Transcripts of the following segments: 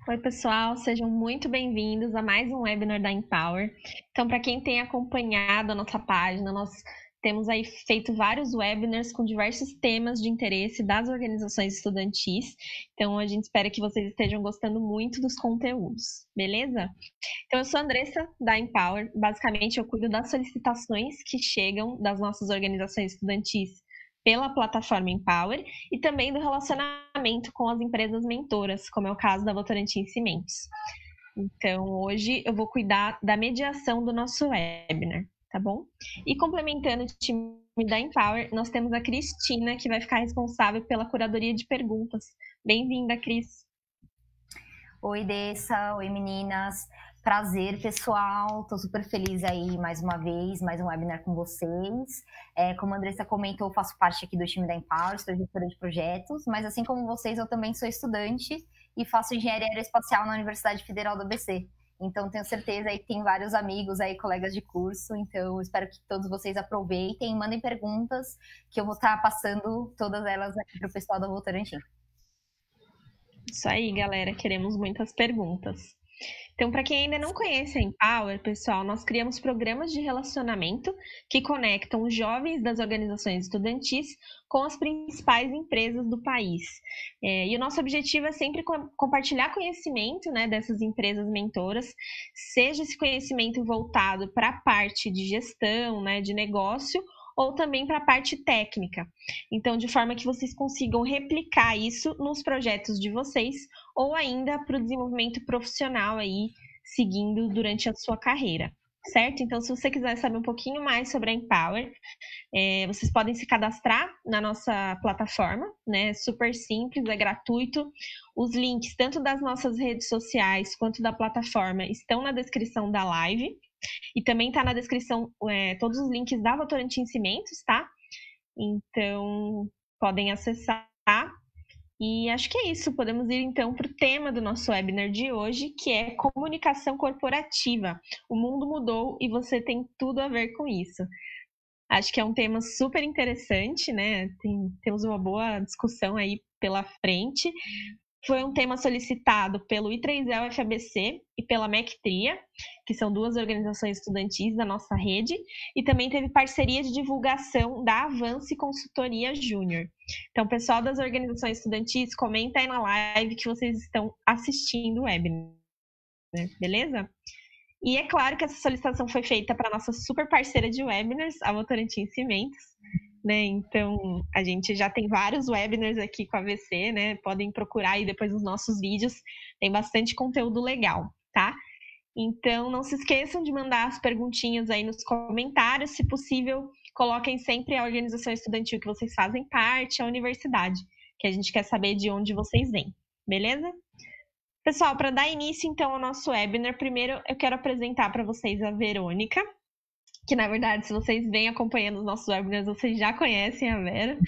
Oi, pessoal, sejam muito bem-vindos a mais um webinar da Empower. Então, para quem tem acompanhado a nossa página, nós temos aí feito vários webinars com diversos temas de interesse das organizações estudantis. Então, a gente espera que vocês estejam gostando muito dos conteúdos, beleza? Então, eu sou a Andressa, da Empower. Basicamente, eu cuido das solicitações que chegam das nossas organizações estudantis pela plataforma Empower e também do relacionamento com as empresas mentoras, como é o caso da Votorantim Cimentos. Então, hoje eu vou cuidar da mediação do nosso webinar, tá bom? E complementando o time da Empower, nós temos a Cristina, que vai ficar responsável pela curadoria de perguntas. Bem-vinda, Cris. Oi, Dessa. Oi, meninas. Prazer, pessoal. Estou super feliz aí mais uma vez, mais um webinar com vocês. Como a Andressa comentou, eu faço parte aqui do time da Empower, estou gestora de projetos, mas assim como vocês, eu também sou estudante e faço engenharia aeroespacial na Universidade Federal do ABC. Então, tenho certeza aí que tem vários amigos aí, colegas de curso, então espero que todos vocês aproveitem, mandem perguntas, que eu vou estar passando todas elas aqui para o pessoal da Votorantim. Isso aí, galera, queremos muitas perguntas. Então, para quem ainda não conhece a Empower, pessoal, nós criamos programas de relacionamento que conectam os jovens das organizações estudantis com as principais empresas do país. E o nosso objetivo é sempre compartilhar conhecimento, né, dessas empresas mentoras, seja esse conhecimento voltado para a parte de gestão, né, de negócio, ou também para a parte técnica. Então, de forma que vocês consigam replicar isso nos projetos de vocês ou ainda para o desenvolvimento profissional aí, seguindo durante a sua carreira, certo? Então, se você quiser saber um pouquinho mais sobre a Empower, vocês podem se cadastrar na nossa plataforma, né? É super simples, é gratuito. Os links, tanto das nossas redes sociais quanto da plataforma, estão na descrição da live. E também está na descrição todos os links da Votorantim Cimentos, tá? Então, podem acessar. E acho que é isso. Podemos ir, então, para o tema do nosso webinar de hoje, que é comunicação corporativa. O mundo mudou e você tem tudo a ver com isso. Acho que é um tema super interessante, né? Temos uma boa discussão aí pela frente. Foi um tema solicitado pelo I3El FABC e pela MEC-TRIA, que são duas organizações estudantis da nossa rede, e também teve parceria de divulgação da Avance Consultoria Júnior. Então, pessoal das organizações estudantis, comenta aí na live que vocês estão assistindo o webinar, beleza? E é claro que essa solicitação foi feita para a nossa super parceira de webinars, a Votorantim Cimentos. né? Então, a gente já tem vários webinars aqui com a VC, né? Podem procurar aí depois os nossos vídeos, tem bastante conteúdo legal, tá? Então, não se esqueçam de mandar as perguntinhas aí nos comentários. Se possível, coloquem sempre a organização estudantil que vocês fazem parte, a universidade, que a gente quer saber de onde vocês vêm, beleza? Pessoal, para dar início então ao nosso webinar, primeiro eu quero apresentar para vocês a Verônica, que na verdade, se vocês vêm acompanhando os nossos webinars, vocês já conhecem a Vera.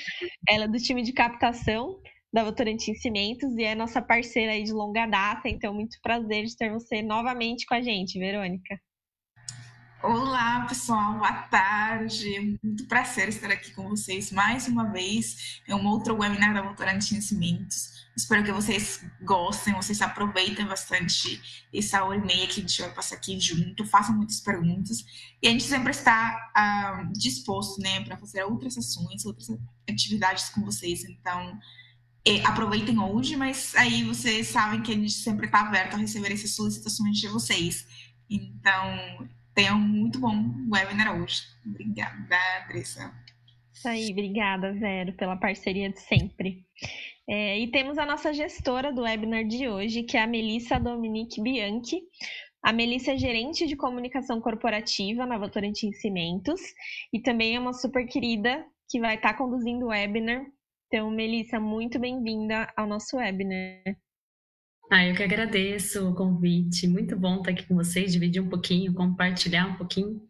Ela é do time de captação da Votorantim Cimentos e é nossa parceira aí de longa data, então muito prazer de ter você novamente com a gente, Verônica. Olá, pessoal, boa tarde. Muito prazer estar aqui com vocês mais uma vez. É um outro webinar da Votorantim Cimentos. Espero que vocês gostem, vocês aproveitem bastante essa hora e meia que a gente vai passar aqui junto, façam muitas perguntas. E a gente sempre está disposto, né, para fazer outras sessões, outras atividades com vocês. Então, aproveitem hoje, mas aí vocês sabem que a gente sempre está aberto a receber essas solicitações de vocês. Então, tenham um muito bom webinar hoje. Obrigada, Andressa. Isso aí, obrigada, Vero, pela parceria de sempre. E temos a nossa gestora do webinar de hoje, que é a Melissa Dominique Bianchi. A Melissa é gerente de comunicação corporativa na Votorantim Cimentos e também é uma super querida que vai estar conduzindo o webinar. Então, Melissa, muito bem-vinda ao nosso webinar. Eu que agradeço o convite. Muito bom estar aqui com vocês, dividir um pouquinho, compartilhar um pouquinho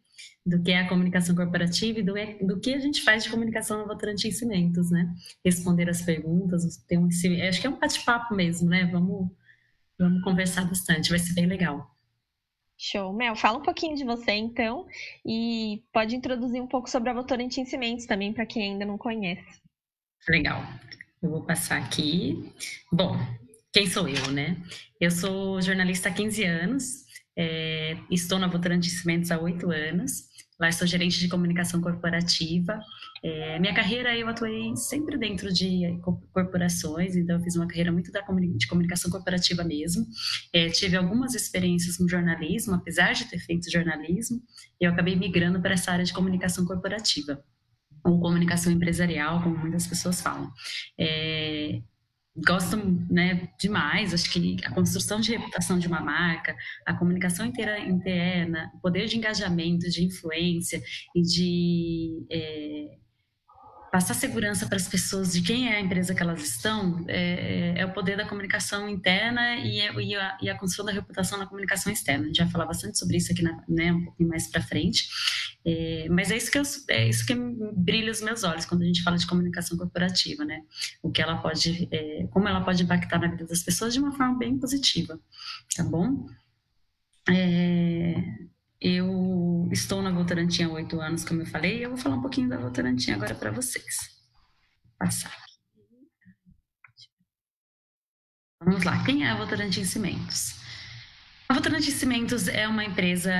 do que é a comunicação corporativa e do que a gente faz de comunicação na Votorantim Cimentos, né? Responder as perguntas, acho que é um bate-papo mesmo, né? Vamos conversar bastante, vai ser bem legal. Show. Mel, fala um pouquinho de você, então, e pode introduzir um pouco sobre a Votorantim Cimentos também, para quem ainda não conhece. Legal. Eu vou passar aqui. Bom, quem sou eu, né? Eu sou jornalista há 15 anos, estou na Votorantim Cimentos há 8 anos, lá eu sou gerente de comunicação corporativa. Minha carreira, eu atuei sempre dentro de corporações, então eu fiz uma carreira muito de comunicação corporativa mesmo. Tive algumas experiências no jornalismo, apesar de ter feito jornalismo, eu acabei migrando para essa área de comunicação corporativa, ou comunicação empresarial, como muitas pessoas falam. Gosto, né, demais, acho que a construção de reputação de uma marca, a comunicação interna, o poder de engajamento, de influência e de passar segurança para as pessoas de quem é a empresa que elas estão, é o poder da comunicação interna e a construção da reputação na comunicação externa. A gente vai falar bastante sobre isso aqui, né, um pouquinho mais para frente. Mas é isso que brilha os meus olhos quando a gente fala de comunicação corporativa, né? Como ela pode impactar na vida das pessoas de uma forma bem positiva, tá bom? Eu estou na Votorantim há 8 anos, como eu falei, e eu vou falar um pouquinho da Votorantim agora para vocês. Passar aqui. Vamos lá, quem é a Votorantim Cimentos? A Votorantim Cimentos é uma empresa,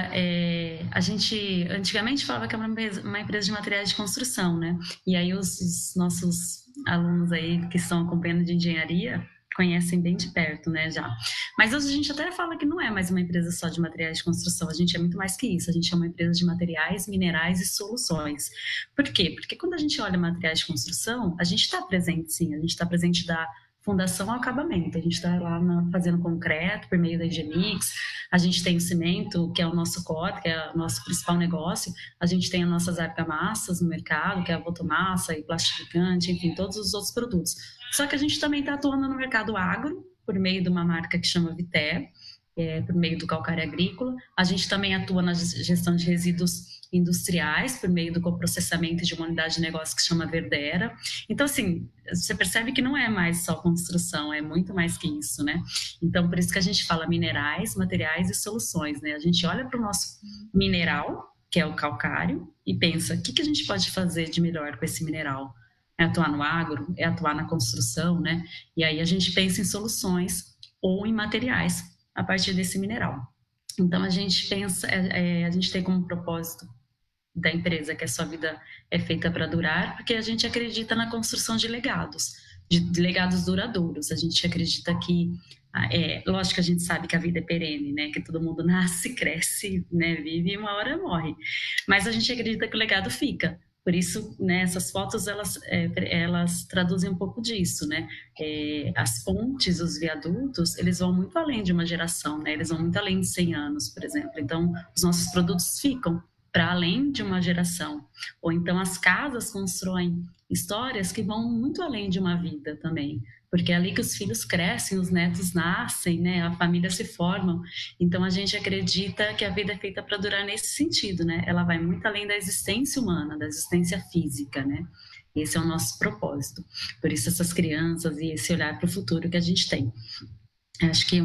a gente antigamente falava que é uma empresa de materiais de construção, né? E aí os nossos alunos aí que estão acompanhando de engenharia conhecem bem de perto, né, já. Mas hoje a gente até fala que não é mais uma empresa só de materiais de construção, a gente é muito mais que isso, a gente é uma empresa de materiais, minerais e soluções. Por quê? Porque quando a gente olha materiais de construção, a gente está presente, sim, a gente está presente da fundação ao acabamento, a gente está lá fazendo concreto por meio da Engemix, a gente tem o cimento, que é o nosso core, que é o nosso principal negócio, a gente tem as nossas argamassas no mercado, que é a Votomassa e plastificante, enfim, todos os outros produtos. Só que a gente também está atuando no mercado agro, por meio de uma marca que chama Viter, por meio do calcário agrícola. A gente também atua na gestão de resíduos industriais, por meio do coprocessamento de uma unidade de negócio que chama Verdera. Então, assim, você percebe que não é mais só construção, é muito mais que isso, né? Então, por isso que a gente fala minerais, materiais e soluções, né? A gente olha para o nosso mineral, que é o calcário, e pensa, o que a gente pode fazer de melhor com esse mineral? É atuar no agro, é atuar na construção, né? E aí a gente pensa em soluções ou em materiais a partir desse mineral. Então a gente pensa, a gente tem como propósito da empresa que a sua vida é feita para durar, porque a gente acredita na construção de legados, de legados duradouros. A gente acredita que, lógico que a gente sabe que a vida é perene, né? Que todo mundo nasce, cresce, né? Vive e uma hora morre. Mas a gente acredita que o legado fica. Por isso, né, essas fotos, elas traduzem um pouco disso, né? As pontes, os viadutos, eles vão muito além de uma geração, né? Eles vão muito além de 100 anos, por exemplo. Então, os nossos produtos ficam para além de uma geração. Ou então, as casas constroem histórias que vão muito além de uma vida também. Porque é ali que os filhos crescem, os netos nascem, né? A família se forma. Então, a gente acredita que a vida é feita para durar nesse sentido, né? Ela vai muito além da existência humana, da existência física, né? Esse é o nosso propósito. Por isso, essas crianças e esse olhar para o futuro que a gente tem. Acho que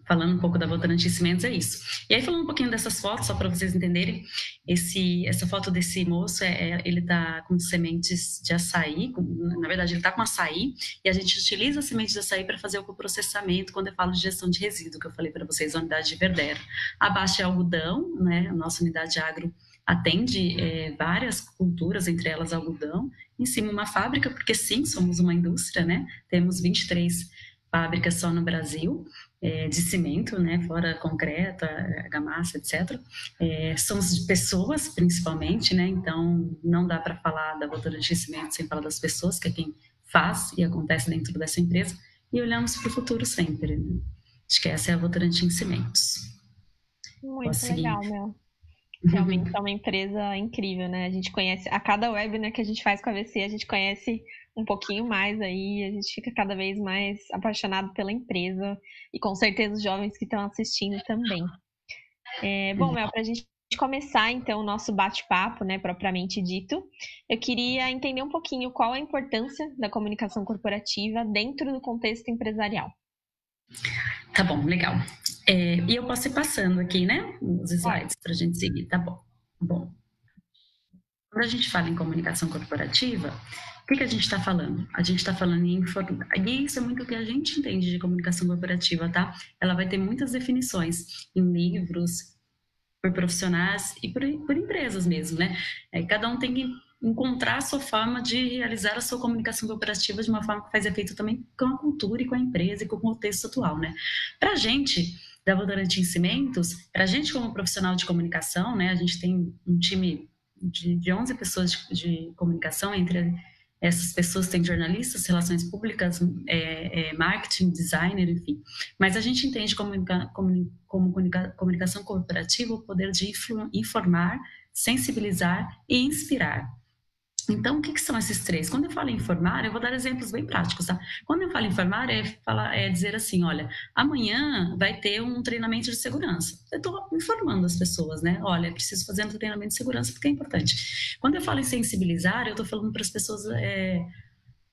falando um pouco da Votorantim Cimentos é isso. E aí, falando um pouquinho dessas fotos, só para vocês entenderem, essa foto desse moço, ele está com sementes de açaí, na verdade ele está com açaí, e a gente utiliza as sementes de açaí para fazer o processamento, quando eu falo de gestão de resíduo, que eu falei para vocês, a unidade de Verdera. Abaixo é algodão, né? A nossa unidade agro atende várias culturas, entre elas algodão. Em cima uma fábrica, porque sim, somos uma indústria, né? Temos 23 fábricas só no Brasil, de cimento, né, fora concreto, argamassa, etc. Somos pessoas, principalmente, né, então não dá para falar da Votorantim Cimentos sem falar das pessoas, que é quem faz e acontece dentro dessa empresa, e olhamos para o futuro sempre, né? Acho que essa é a Votorantim Cimentos. Muito legal, Mel. Realmente é uma empresa incrível, né? A gente conhece, a cada webinar que a gente faz com a VC, a gente conhece um pouquinho mais aí, a gente fica cada vez mais apaixonado pela empresa e com certeza os jovens que estão assistindo também. Bom, Mel, para a gente começar então o nosso bate-papo, né, propriamente dito, eu queria entender um pouquinho qual a importância da comunicação corporativa dentro do contexto empresarial. Tá bom, legal. E eu posso ir passando aqui, né, os slides para a gente seguir, tá bom. Bom, quando a gente fala em comunicação corporativa, o que a gente está falando? A gente está falando em informar, e isso é muito o que a gente entende de comunicação corporativa, tá? Ela vai ter muitas definições em livros, por profissionais e por empresas mesmo, né? Cada um tem que encontrar a sua forma de realizar a sua comunicação corporativa de uma forma que faz efeito também com a cultura e com a empresa e com o contexto atual, né? Para a gente, da Votorantim Cimentos, para a gente como profissional de comunicação, né? A gente tem um time de 11 pessoas de comunicação, entre essas pessoas tem jornalistas, relações públicas, marketing, designer, enfim. Mas a gente entende comunicação corporativa o poder de informar, sensibilizar e inspirar. Então, o que são esses três? Quando eu falo em informar, eu vou dar exemplos bem práticos, tá? Quando eu falo em informar, é dizer assim, olha, amanhã vai ter um treinamento de segurança. Eu estou informando as pessoas, né? Olha, é preciso fazer um treinamento de segurança porque é importante. Quando eu falo em sensibilizar, eu estou falando para as pessoas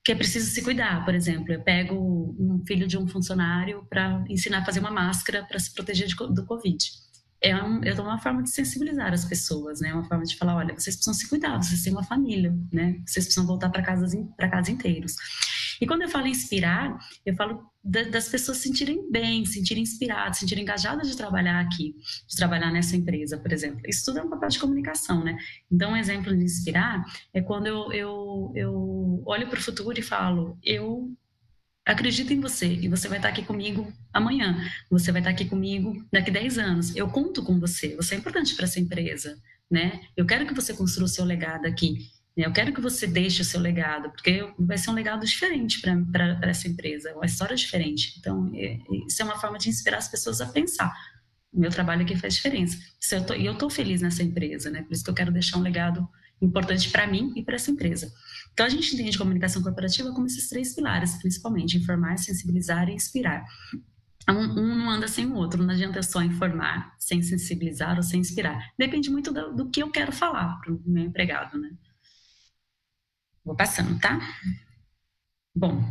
que é preciso se cuidar. Por exemplo, eu pego um filho de um funcionário para ensinar a fazer uma máscara para se proteger do Covid. É uma forma de sensibilizar as pessoas, né? Uma forma de falar, olha, vocês precisam se cuidar, vocês têm uma família, né? Vocês precisam voltar para casa inteiros. E quando eu falo em inspirar, eu falo das pessoas se sentirem bem, se sentirem inspiradas, se sentirem engajadas de trabalhar aqui, de trabalhar nessa empresa, por exemplo. Isso tudo é um papel de comunicação, né? Então, um exemplo de inspirar é quando eu olho para o futuro e falo, eu acredito em você e você vai estar aqui comigo amanhã, você vai estar aqui comigo daqui 10 anos, eu conto com você, você é importante para essa empresa, né? Eu quero que você construa o seu legado aqui, né? Eu quero que você deixe o seu legado, porque vai ser um legado diferente para essa empresa, uma história diferente. Então, isso é uma forma de inspirar as pessoas a pensar. O meu trabalho aqui faz diferença. E eu estou feliz nessa empresa, né? Por isso que eu quero deixar um legado importante para mim e para essa empresa. Então, a gente entende comunicação corporativa como esses três pilares, principalmente, informar, sensibilizar e inspirar. Um não anda sem o outro, não adianta só informar sem sensibilizar ou sem inspirar. Depende muito do que eu quero falar para o meu empregado, né? Vou passando, tá? Bom,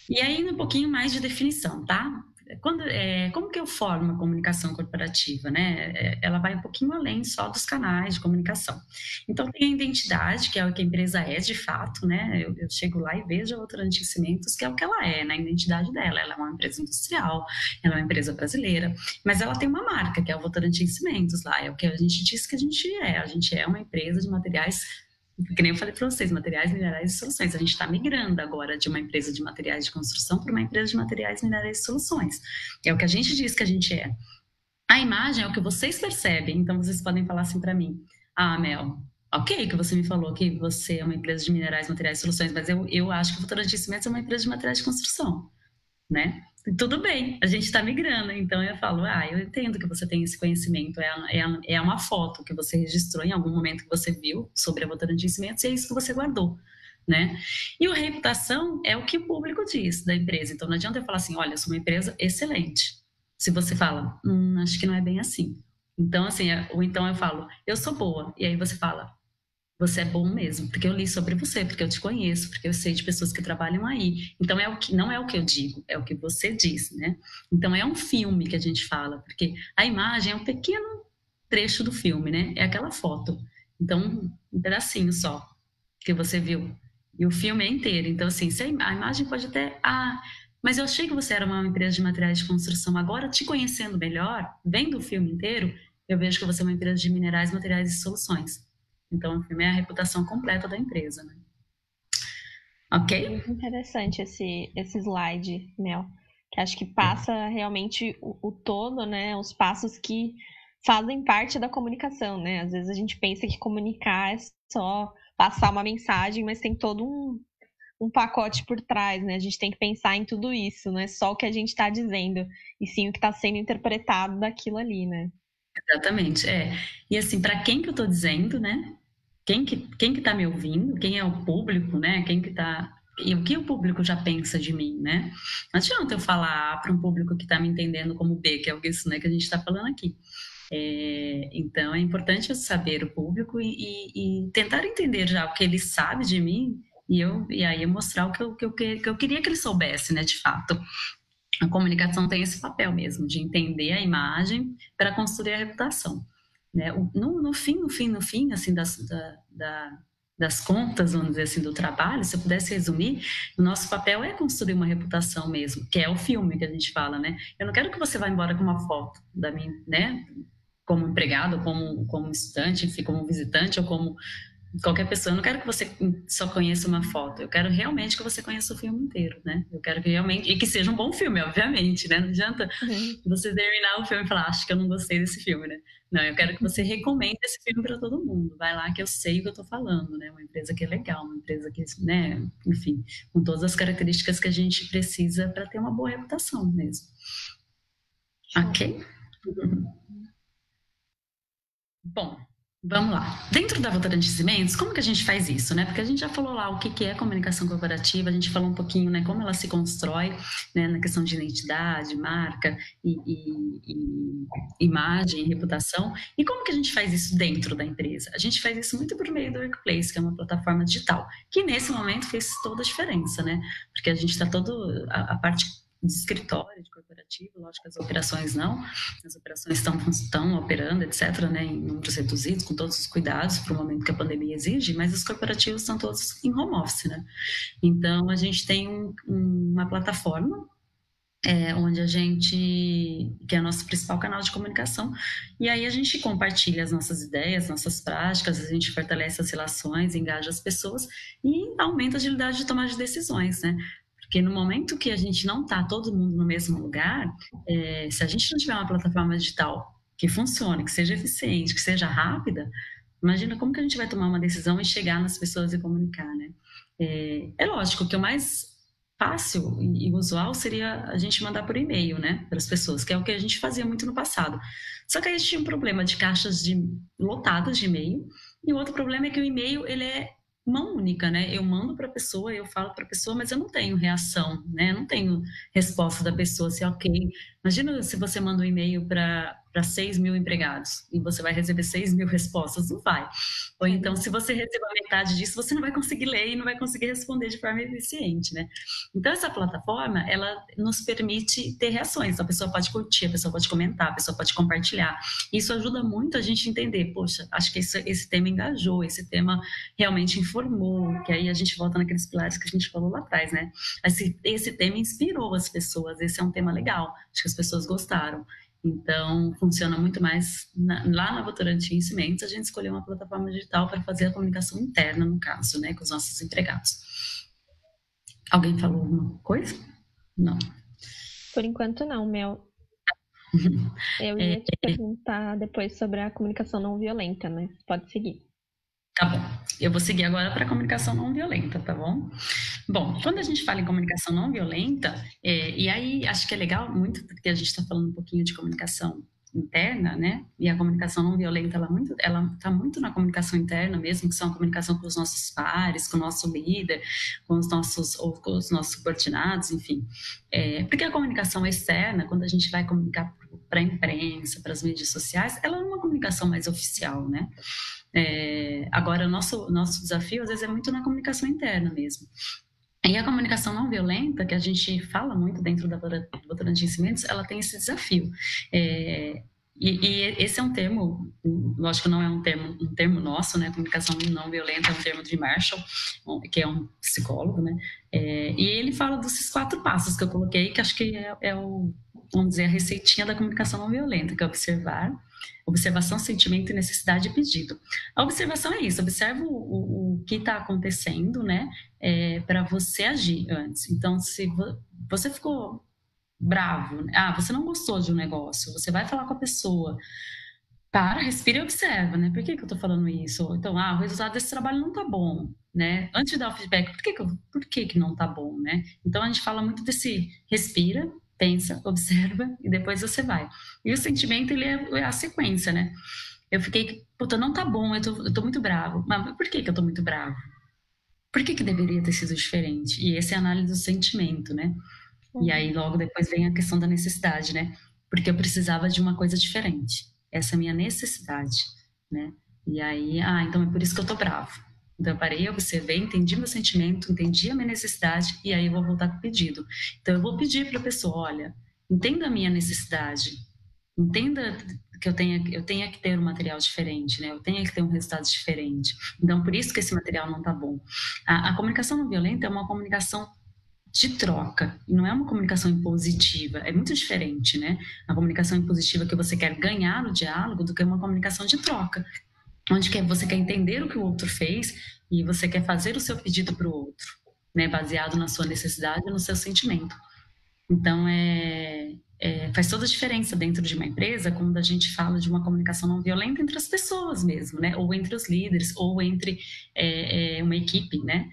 e aí um pouquinho mais de definição, tá? Como que eu formo a comunicação corporativa, né? Ela vai um pouquinho além só dos canais de comunicação. Então, tem a identidade, que é o que a empresa é de fato, né? Eu chego lá e vejo a Votorantim Cimentos, que é o que ela é, na identidade dela. Ela é uma empresa industrial, ela é uma empresa brasileira, mas ela tem uma marca, que é o Votorantim Cimentos lá, é o que a gente diz que a gente é. A gente é uma empresa de materiais, que nem eu falei para vocês, materiais, minerais e soluções. A gente está migrando agora de uma empresa de materiais de construção para uma empresa de materiais, minerais e soluções. É o que a gente diz que a gente é. A imagem é o que vocês percebem, então vocês podem falar assim para mim, Mel, Ok, que você me falou que você é uma empresa de minerais, materiais e soluções, mas eu acho que a Votorantim Cimentos é uma empresa de materiais de construção, né? E tudo bem, a gente está migrando, então eu falo, eu entendo que você tem esse conhecimento, é uma foto que você registrou em algum momento que você viu sobre a Votorantim Cimentos e é isso que você guardou, né? E a reputação é o que o público diz da empresa, então não adianta eu falar assim, olha, eu sou uma empresa excelente. Se você fala, acho que não é bem assim. Então, assim, ou então eu falo, eu sou boa, e aí você fala, você é bom mesmo, porque eu li sobre você, porque eu te conheço, porque eu sei de pessoas que trabalham aí. Então não é o que eu digo, é o que você diz, né? Então é um filme que a gente fala, porque a imagem é um pequeno trecho do filme, né? É aquela foto. Então, um pedacinho só que você viu. E o filme é inteiro. Então, assim, a imagem pode até. Mas eu achei que você era uma empresa de materiais de construção. Agora, te conhecendo melhor, vendo o filme inteiro, eu vejo que você é uma empresa de minerais, materiais e soluções. Então, o filme é a reputação completa da empresa, né? Ok? Muito interessante esse slide, Mel, que acho que passa realmente o todo, né? Os passos que fazem parte da comunicação, né? Às vezes a gente pensa que comunicar é só passar uma mensagem, mas tem todo um pacote por trás, né? A gente tem que pensar em tudo isso, não é só o que a gente está dizendo, e sim o que está sendo interpretado daquilo ali, né? Exatamente, E assim, para quem que eu estou dizendo, né? Quem que tá me ouvindo? Quem é o público, né? Quem que tá... E o que o público já pensa de mim, né? Não adianta eu falar para um público que está me entendendo como B, que é isso, né, que a gente está falando aqui. Então, é importante eu saber o público e tentar entender já o que ele sabe de mim e aí eu mostrar o que eu queria que ele soubesse, né, de fato. A comunicação tem esse papel mesmo, de entender a imagem para construir a reputação. Né? No fim, assim, das contas, vamos dizer assim, do trabalho, se eu pudesse resumir, o nosso papel é construir uma reputação mesmo, que é o filme que a gente fala, né? Eu não quero que você vá embora com uma foto da minha, né? Como empregado, como estudante, enfim, como visitante ou como qualquer pessoa. Eu não quero que você só conheça uma foto. Eu quero realmente que você conheça o filme inteiro, né? Eu quero que realmente... E que seja um bom filme, obviamente, né? Não adianta você terminar o filme e falar, acho que eu não gostei desse filme, né? Não, eu quero que você recomende esse filme para todo mundo. Vai lá que eu sei o que eu tô falando, né? Uma empresa que é legal, uma empresa que, né? Enfim, com todas as características que a gente precisa para ter uma boa reputação mesmo. Ok? Bom, vamos lá. Dentro da Votorantim Cimentos, como que a gente faz isso, né? Porque a gente já falou lá o que é comunicação corporativa, a gente falou um pouquinho, né, como ela se constrói, né, na questão de identidade, marca e imagem, reputação. E como que a gente faz isso dentro da empresa? A gente faz isso muito por meio do Workplace, que é uma plataforma digital, que nesse momento fez toda a diferença, né? Porque a gente está a parte de escritório, de corporativo, lógico que as operações não, as operações estão operando, etc., né, em números reduzidos, com todos os cuidados para o momento que a pandemia exige, mas os corporativos estão todos em home office, né? Então, a gente tem uma plataforma onde que é o nosso principal canal de comunicação, e aí a gente compartilha as nossas ideias, nossas práticas, a gente fortalece as relações, engaja as pessoas e aumenta a agilidade de tomar de decisões, né? Porque no momento que a gente não está todo mundo no mesmo lugar, se a gente não tiver uma plataforma digital que funcione, que seja eficiente, que seja rápida, imagina como que a gente vai tomar uma decisão e chegar nas pessoas e comunicar, né? É lógico que o mais fácil e usual seria a gente mandar por e-mail, né, para as pessoas, que é o que a gente fazia muito no passado. Só que aí a gente tinha um problema de caixas lotadas de e-mail, e o outro problema é que o e-mail, ele é mão única, né? Eu mando para a pessoa, eu falo para a pessoa, mas eu não tenho reação, né? Eu não tenho resposta da pessoa, se ok. Imagina se você manda um e-mail para 6 mil empregados e você vai receber 6 mil respostas, não vai. Ou então, se você receber a metade disso, você não vai conseguir ler e não vai conseguir responder de forma eficiente, né? Então, essa plataforma, ela nos permite ter reações. Então, a pessoa pode curtir, a pessoa pode comentar, a pessoa pode compartilhar. Isso ajuda muito a gente entender, poxa, acho que esse tema engajou, esse tema realmente informou, que aí a gente volta naqueles pilares que a gente falou lá atrás, né? Esse tema inspirou as pessoas, esse é um tema legal, acho que as pessoas gostaram. Então, funciona muito mais lá na Votorantim Cimentos, a gente escolheu uma plataforma digital para fazer a comunicação interna, no caso, né, com os nossos empregados. Alguém falou alguma coisa? Não. Por enquanto não, Mel. Eu ia te perguntar depois sobre a comunicação não violenta, né? Pode seguir. Tá bom. Eu vou seguir agora para a comunicação não violenta, tá bom? Bom, quando a gente fala em comunicação não violenta, e aí acho que é legal muito, porque a gente está falando um pouquinho de comunicação interna, né? E a comunicação não violenta, ela está muito na comunicação interna mesmo, que são a comunicação com os nossos pares, com o nosso líder, com os nossos subordinados, enfim. Porque a comunicação externa, quando a gente vai comunicar para a imprensa, para as mídias sociais, ela é uma comunicação mais oficial, né? Agora, o nosso desafio, às vezes, é muito na comunicação interna mesmo. E a comunicação não violenta, que a gente fala muito dentro da Votorantim Cimentos, ela tem esse desafio. E esse é um termo, lógico que não é um termo nosso, né? Comunicação não violenta é um termo de Marshall, que é um psicólogo, né? E ele fala desses 4 passos que eu coloquei, que acho que vamos dizer, a receitinha da comunicação não violenta, que é observação, sentimento, necessidade e pedido. A observação é isso, observa o que está acontecendo, né, para você agir antes. Então, se você ficou bravo, você não gostou de um negócio, você vai falar com a pessoa, respira e observa, né, por que eu estou falando isso? Então, o resultado desse trabalho não está bom, né, antes de dar o feedback, por que não está bom, né? Então, a gente fala muito desse respira, pensa, observa e depois você vai. E o sentimento, ele é a sequência, né? Eu fiquei, não tá bom, eu tô muito bravo. Mas por que eu tô muito bravo? Por que deveria ter sido diferente? E essa é a análise do sentimento, né? E aí logo depois vem a questão da necessidade, né? Porque eu precisava de uma coisa diferente. Essa é a minha necessidade, né? E aí, então é por isso que eu tô bravo. Então eu parei, observei, entendi meu sentimento, entendi a minha necessidade e aí eu vou voltar com o pedido. Então eu vou pedir para a pessoa, olha, entenda a minha necessidade, entenda que eu tenha que ter um material diferente, né? Eu tenha que ter um resultado diferente. Então por isso que esse material não tá bom. A comunicação não violenta é uma comunicação de troca, e não é uma comunicação impositiva, é muito diferente, né? A comunicação impositiva que você quer ganhar no diálogo do que uma comunicação de troca, onde você quer entender o que o outro fez e você quer fazer o seu pedido para o outro, né, baseado na sua necessidade e no seu sentimento. Então, faz toda a diferença dentro de uma empresa quando a gente fala de uma comunicação não violenta entre as pessoas mesmo, né, ou entre os líderes, ou entre uma equipe, né,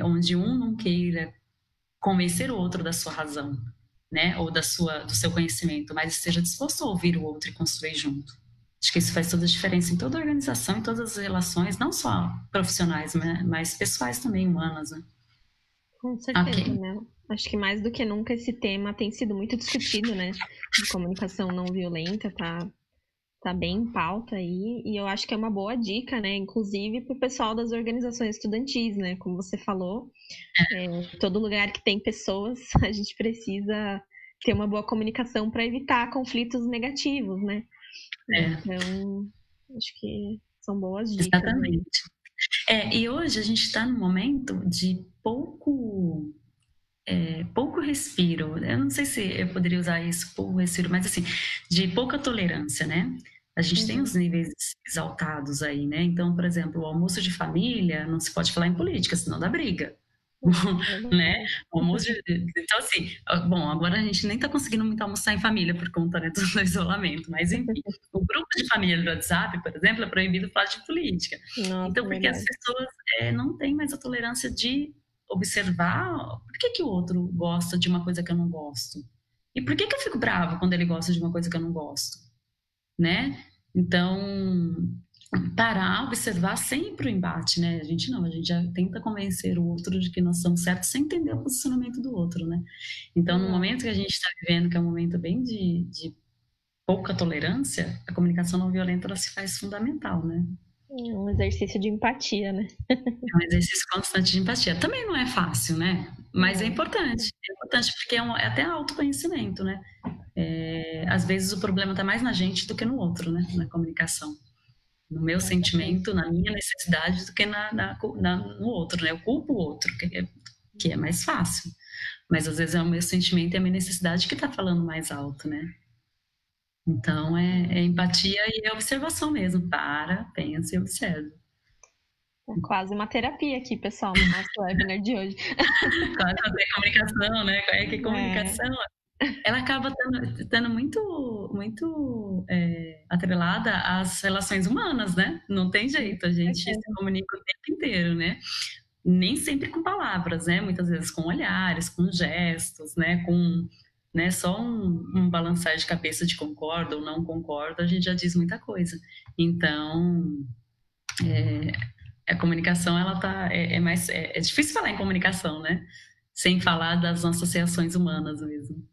onde um não queira convencer o outro da sua razão, né, ou do seu conhecimento, mas esteja disposto a ouvir o outro e construir junto. Acho que isso faz toda a diferença em toda a organização, em todas as relações, não só profissionais, mas pessoais também, humanas, né? Com certeza, né? Acho que mais do que nunca esse tema tem sido muito discutido, né? De comunicação não violenta, tá bem em pauta aí, e eu acho que é uma boa dica, né? Inclusive para o pessoal das organizações estudantis, né? Como você falou, todo lugar que tem pessoas, a gente precisa ter uma boa comunicação para evitar conflitos negativos, né? Então, acho que são boas dicas. Exatamente. E hoje a gente está num momento de pouco respiro. Eu não sei se eu poderia usar isso, pouco respiro, mas assim, de pouca tolerância, né? A gente tem os níveis exaltados aí, né? Então, por exemplo, o almoço de família, não se pode falar em política, senão dá briga. Né? Então assim, bom, agora a gente nem está conseguindo muito almoçar em família por conta, né, do isolamento, mas enfim, o grupo de família do WhatsApp, por exemplo, é proibido falar de política. Nossa, então porque as pessoas não têm mais a tolerância de observar por que o outro gosta de uma coisa que eu não gosto e por que eu fico bravo quando ele gosta de uma coisa que eu não gosto, né? Então parar, observar sempre o embate, né? A gente já tenta convencer o outro de que nós estamos certos sem entender o posicionamento do outro, né? Então, no momento que a gente está vivendo, que é um momento bem de pouca tolerância, a comunicação não violenta, ela se faz fundamental, né? É um exercício de empatia, né? É um exercício constante de empatia. Também não é fácil, né? Mas é importante porque é até autoconhecimento, né? Às vezes o problema está mais na gente do que no outro, né? Na comunicação. No meu sentimento, na minha necessidade, do que no outro, né? Eu culpo o outro, que é mais fácil. Mas às vezes é o meu sentimento e a minha necessidade que está falando mais alto, né? Então é empatia e observação mesmo. Pensa e observa. É quase uma terapia aqui, pessoal, no nosso webinar de hoje. Quase fazer comunicação, né? Que comunicação ela acaba estando muito atrelada às relações humanas, né? Não tem jeito, a gente se comunica o tempo inteiro, né? Nem sempre com palavras, né? Muitas vezes com olhares, com gestos, né? Com só um balançar de cabeça de concorda ou não concorda, a gente já diz muita coisa. Então, a comunicação, ela tá é difícil falar em comunicação, né? Sem falar das nossas reações humanas mesmo.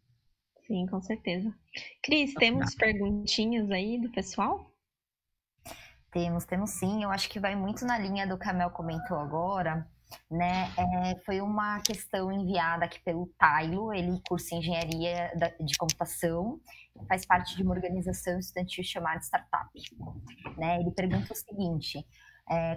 Sim, com certeza. Cris, temos perguntinhas aí do pessoal? Temos sim. Eu acho que vai muito na linha do que a Mel comentou agora, né? Foi uma questão enviada aqui pelo Tailo, ele cursa engenharia de computação, faz parte de uma organização estudantil chamada Startup, né? Ele pergunta o seguinte: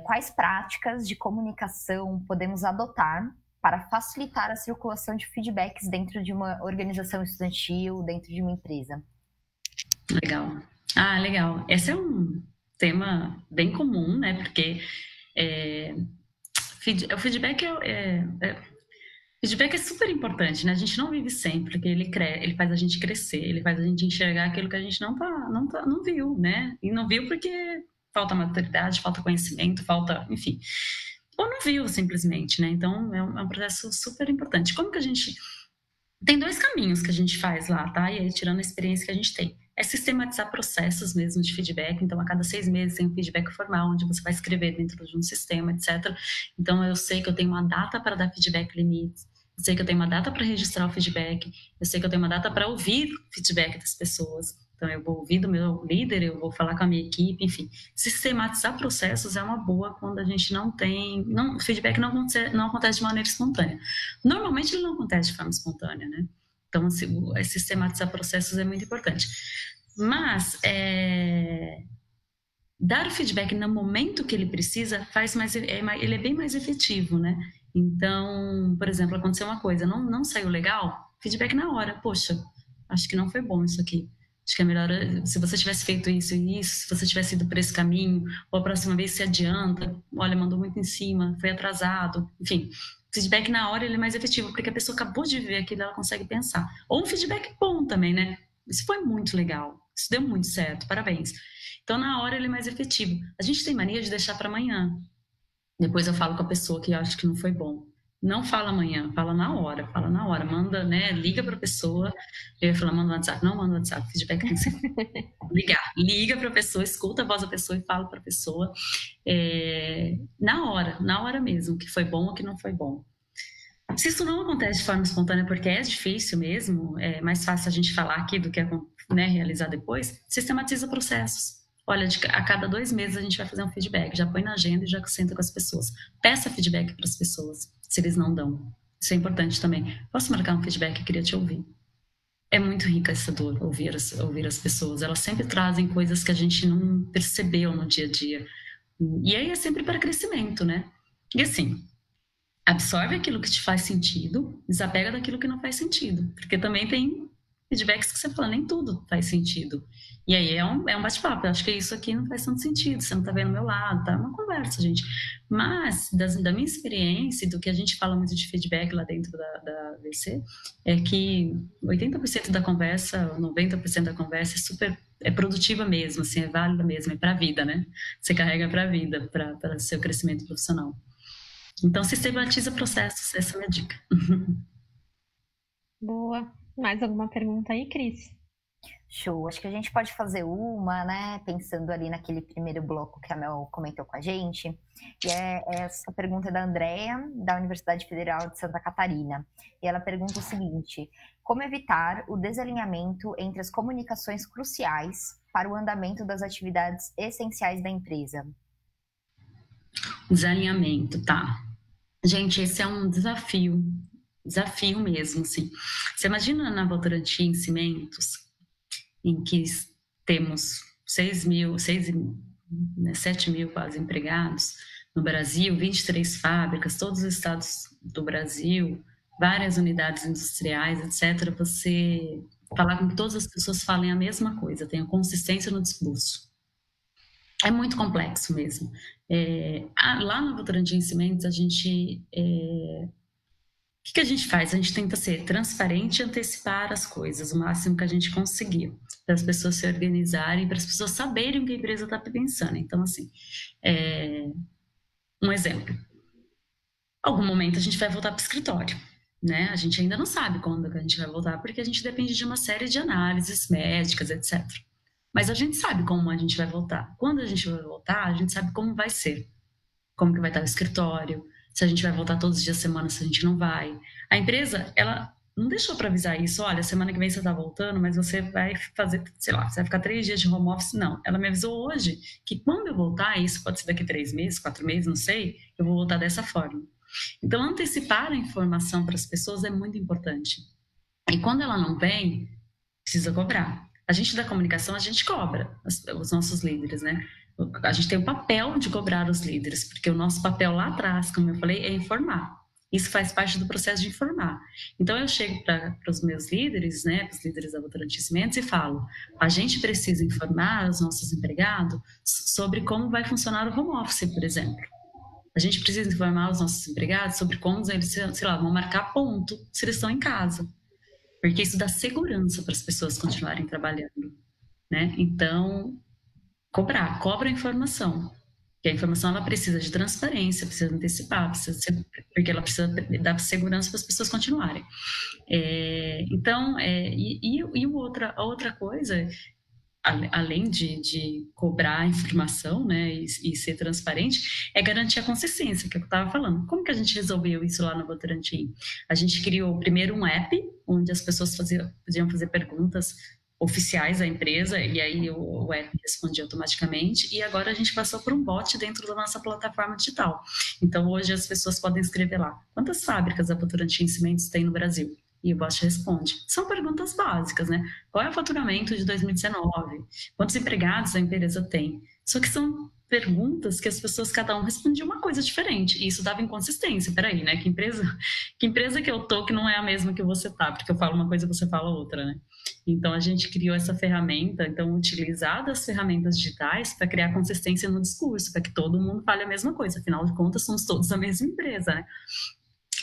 quais práticas de comunicação podemos adotar para facilitar a circulação de feedbacks dentro de uma organização estudantil, dentro de uma empresa? Legal. Legal. Esse é um tema bem comum, né? Porque o feedback feedback é super importante, né? A gente não vive sempre, porque ele faz a gente crescer, ele faz a gente enxergar aquilo que a gente não viu, né? E não viu porque falta maturidade, falta conhecimento, enfim. Ou não viu, simplesmente, né? Então, é um processo super importante. Como que a gente... Tem 2 caminhos que a gente faz lá, tá? E aí, tirando a experiência que a gente tem. É sistematizar processos mesmo de feedback. Então, a cada 6 meses tem um feedback formal, onde você vai escrever dentro de um sistema, etc. Então, eu sei que eu tenho uma data para dar feedback limite, eu sei que eu tenho uma data para registrar o feedback, eu sei que eu tenho uma data para ouvir o feedback das pessoas. Então, eu vou ouvir do meu líder, eu vou falar com a minha equipe, enfim. Sistematizar processos é uma boa quando a gente não tem... o feedback não acontece de maneira espontânea. Normalmente, ele não acontece de forma espontânea, né? Então, sistematizar processos é muito importante. Mas, dar o feedback no momento que ele precisa, ele é bem mais efetivo, né? Então, por exemplo, aconteceu uma coisa, não saiu legal, feedback na hora. Poxa, acho que não foi bom isso aqui. Acho que é melhor se você tivesse feito isso e isso, se você tivesse ido por esse caminho, ou a próxima vez se adianta, olha, mandou muito em cima, foi atrasado, enfim. Feedback na hora ele é mais efetivo, porque a pessoa acabou de ver aquilo, ela consegue pensar. Ou um feedback bom também, né? Isso foi muito legal, isso deu muito certo, parabéns. Então, na hora ele é mais efetivo. A gente tem mania de deixar para amanhã. Depois eu falo com a pessoa que acho que não foi bom. Não fala amanhã, fala na hora, manda, né? Liga para a pessoa. Eu ia falar, manda no WhatsApp, não manda no WhatsApp, feedback tem que ser liga para a pessoa, escuta a voz da pessoa e fala para a pessoa na hora mesmo, que foi bom ou que não foi bom. Se isso não acontece de forma espontânea, porque é difícil mesmo, é mais fácil a gente falar aqui do que realizar depois, sistematiza processos. Olha, a cada 2 meses a gente vai fazer um feedback, já põe na agenda e já senta com as pessoas. Peça feedback para as pessoas, se eles não dão. Isso é importante também. Posso marcar um feedback? Eu queria te ouvir. É muito enriquecedor ouvir as pessoas. Elas sempre trazem coisas que a gente não percebeu no dia a dia. E aí é sempre para crescimento, né? E assim, absorve aquilo que te faz sentido, desapega daquilo que não faz sentido. Porque também tem feedbacks que você fala, nem tudo faz sentido. E aí é um bate-papo. Eu acho que isso aqui não faz tanto sentido, você não tá vendo o meu lado, tá? É uma conversa, gente. Mas, da minha experiência e do que a gente fala muito de feedback lá dentro da VC, é que 80% da conversa, 90% da conversa é produtiva mesmo, assim, é válida mesmo, é pra vida, né? Você carrega pra vida, para seu crescimento profissional. Então, sistematiza processos, essa é a minha dica. Boa. Mais alguma pergunta aí, Cris? Show. Acho que a gente pode fazer uma, né? Pensando ali naquele primeiro bloco que a Mel comentou com a gente. E essa pergunta é da Andrea, da Universidade Federal de Santa Catarina. E ela pergunta o seguinte: como evitar o desalinhamento entre as comunicações cruciais para o andamento das atividades essenciais da empresa? Desalinhamento, tá. Gente, esse é um desafio mesmo, assim. Você imagina na Votorantim Cimentos, em que temos 7 mil quase empregados no Brasil, 23 fábricas, todos os estados do Brasil, várias unidades industriais, etc. Você falar com que todas as pessoas falem a mesma coisa, tenha consistência no discurso. É muito complexo mesmo. Lá no Votorantim Cimentos, a gente que a gente faz? A gente tenta ser transparente e antecipar as coisas o máximo que a gente conseguir, para as pessoas se organizarem, para as pessoas saberem o que a empresa está pensando. Então, assim, um exemplo. Algum momento a gente vai voltar para o escritório, né? A gente ainda não sabe quando que a gente vai voltar, porque a gente depende de uma série de análises médicas, etc. Mas a gente sabe como a gente vai voltar. Quando a gente vai voltar, a gente sabe como vai ser. Como que vai estar o escritório, se a gente vai voltar todos os dias da semana, se a gente não vai. A empresa, ela não deixou para avisar isso. Olha, semana que vem você está voltando, mas você vai fazer, sei lá, você vai ficar 3 dias de home office. Não, ela me avisou hoje que quando eu voltar, isso pode ser daqui 3 meses, 4 meses, não sei, eu vou voltar dessa forma. Então, antecipar a informação para as pessoas é muito importante. E quando ela não vem, precisa cobrar. A gente da comunicação, a gente cobra os nossos líderes, né? A gente tem o papel de cobrar os líderes, porque o nosso papel lá atrás, como eu falei, é informar. Isso faz parte do processo de informar. Então, eu chego para os meus líderes, né, para os líderes da Votorantim Cimentos e falo, a gente precisa informar os nossos empregados sobre como vai funcionar o home office, por exemplo. A gente precisa informar os nossos empregados sobre como eles, sei lá, vão marcar ponto se eles estão em casa. Porque isso dá segurança para as pessoas continuarem trabalhando, né? Então, cobra a informação. Porque a informação, ela precisa de transparência, precisa antecipar, porque ela precisa dar segurança para as pessoas continuarem. Outra coisa, além de cobrar a informação, né, e ser transparente, é garantir a consistência, que é o que eu estava falando. Como que a gente resolveu isso lá no Votorantim? A gente criou primeiro um app, onde as pessoas podiam fazer perguntas oficiais à empresa, e aí o app respondia automaticamente, e agora a gente passou por um bot dentro da nossa plataforma digital. Então, hoje as pessoas podem escrever lá, quantas fábricas a Votorantim Cimentos tem no Brasil? E o bot responde. São perguntas básicas, né? Qual é o faturamento de 2019? Quantos empregados a empresa tem? Só que são perguntas que as pessoas, cada um respondia uma coisa diferente. E isso dava inconsistência. Peraí, né? Que empresa que eu tô que não é a mesma que você tá? Porque eu falo uma coisa e você fala outra, né? Então, a gente criou essa ferramenta. Então, utilizar das ferramentas digitais para criar consistência no discurso, para que todo mundo fale a mesma coisa. Afinal de contas, somos todos a mesma empresa, né?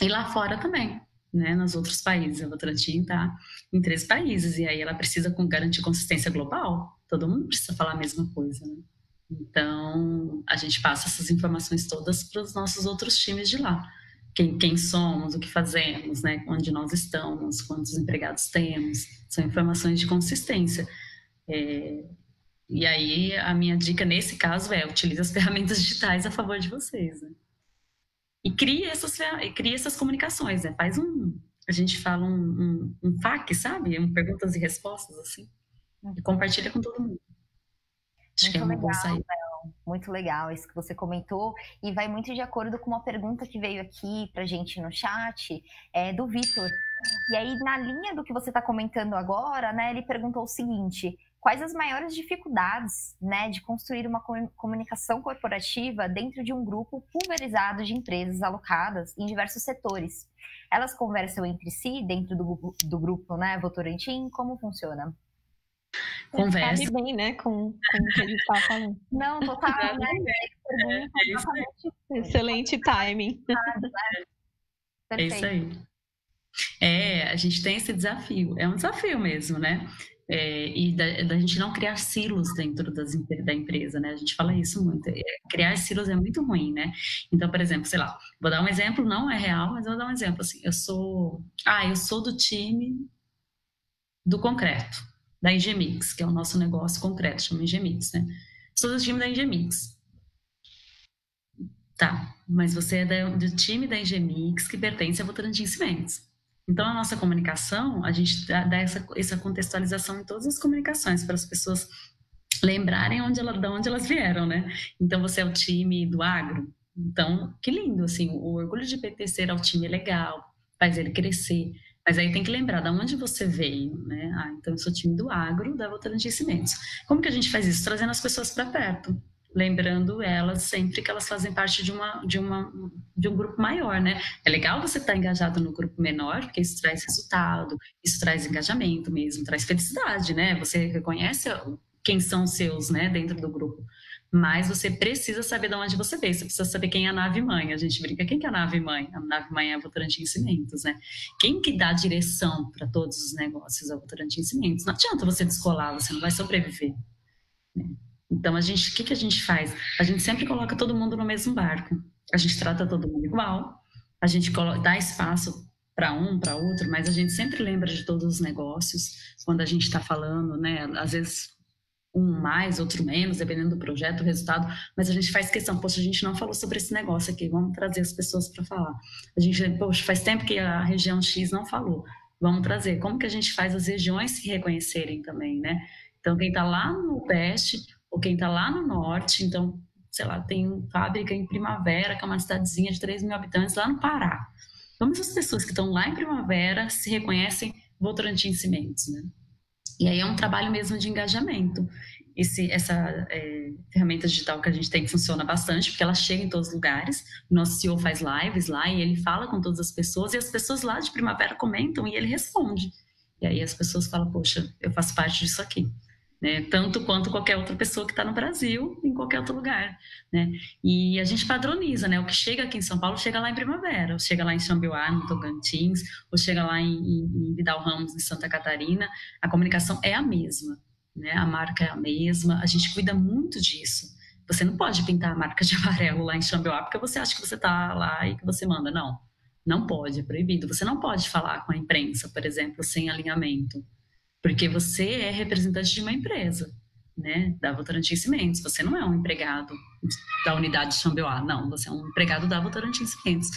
E lá fora também. Né, nos outros países. A Votorantim está em 3 países, e aí ela precisa garantir consistência global. Todo mundo precisa falar a mesma coisa, né? Então, a gente passa essas informações todas para os nossos outros times de lá. Quem somos, o que fazemos, né? Onde nós estamos, quantos empregados temos. São informações de consistência. E aí, a minha dica nesse caso utilize as ferramentas digitais a favor de vocês, né? E cria essas comunicações, né? A gente fala um FAQ, sabe? Perguntas e respostas, assim. E compartilha com todo mundo. Acho que é uma boa saída. Muito legal isso que você comentou. E vai muito de acordo com uma pergunta que veio aqui pra gente no chat, do Vitor. E aí, na linha do que você está comentando agora, né? Ele perguntou o seguinte: quais as maiores dificuldades, né, de construir uma comunicação corporativa dentro de um grupo pulverizado de empresas alocadas em diversos setores? Elas conversam entre si dentro do grupo, né, Votorantim? Como funciona? Conversa. Sabe bem, né, com o que a gente estava falando. Não, total, né? Excelente timing. É isso aí. A gente tem esse desafio. É um desafio mesmo, né? E da gente não criar silos dentro da empresa, né? A gente fala isso muito. Criar silos é muito ruim, né? Então, por exemplo, sei lá, vou dar um exemplo, não é real, mas vou dar um exemplo. Assim, eu sou do time do concreto, da Engemix, que é o nosso negócio concreto, chama Engemix, né? Sou do time da Engemix. Tá, mas você é do time da Engemix que pertence a Votorantim Cimentos. Então, a nossa comunicação, a gente dá essa contextualização em todas as comunicações, para as pessoas lembrarem de onde elas vieram, né? Então, você é o time do agro. Então, que lindo, assim, o orgulho de pertencer ao time é legal, faz ele crescer. Mas aí tem que lembrar de onde você veio, né? Então, eu sou time do agro, da Votorantim Cimentos. Como que a gente faz isso? Trazendo as pessoas para perto. Lembrando elas sempre que elas fazem parte de um grupo maior, né? É legal você estar engajado no grupo menor, porque isso traz resultado, isso traz engajamento mesmo, traz felicidade, né? Você reconhece quem são os seus, né, dentro do grupo. Mas você precisa saber de onde você veio, você precisa saber quem é a nave-mãe. A gente brinca, quem que é a nave-mãe? A nave-mãe é a Votorantim Cimentos, né? Quem que dá direção para todos os negócios? A Votorantim Cimentos. Não adianta você descolar, você não vai sobreviver, né? Então, o que a gente faz? A gente sempre coloca todo mundo no mesmo barco. A gente trata todo mundo igual, a gente dá espaço para um, para outro, mas a gente sempre lembra de todos os negócios quando a gente está falando, né? Às vezes um mais, outro menos, dependendo do projeto, do resultado, mas a gente faz questão, poxa, a gente não falou sobre esse negócio aqui, vamos trazer as pessoas para falar. A gente, poxa, faz tempo que a região X não falou, vamos trazer. Como que a gente faz as regiões se reconhecerem também, né? Então, quem está lá no Nordeste ou quem está lá no Norte, então, sei lá, tem uma fábrica em Primavera, que é uma cidadezinha de 3 mil habitantes lá no Pará. Como essas pessoas que estão lá em Primavera se reconhecem Votorantim Cimentos, né? E aí é um trabalho mesmo de engajamento. Essa ferramenta digital que a gente tem funciona bastante, porque ela chega em todos os lugares. O nosso CEO faz lives lá e ele fala com todas as pessoas, e as pessoas lá de Primavera comentam e ele responde. E aí as pessoas falam, poxa, eu faço parte disso aqui, né? Tanto quanto qualquer outra pessoa que está no Brasil, em qualquer outro lugar, né? E a gente padroniza, né? O que chega aqui em São Paulo chega lá em Primavera, ou chega lá em Xambioá, no Tocantins, ou chega lá em Vidal Ramos, em Santa Catarina. A comunicação é a mesma, né? A marca é a mesma, a gente cuida muito disso. Você não pode pintar a marca de amarelo lá em Xambioá porque você acha que você está lá e que você manda. Não, não pode, é proibido. Você não pode falar com a imprensa, por exemplo, sem alinhamento, porque você é representante de uma empresa, né, da Votorantim Cimentos. Você não é um empregado da unidade de Xambioá, não, você é um empregado da Votorantim Cimentos.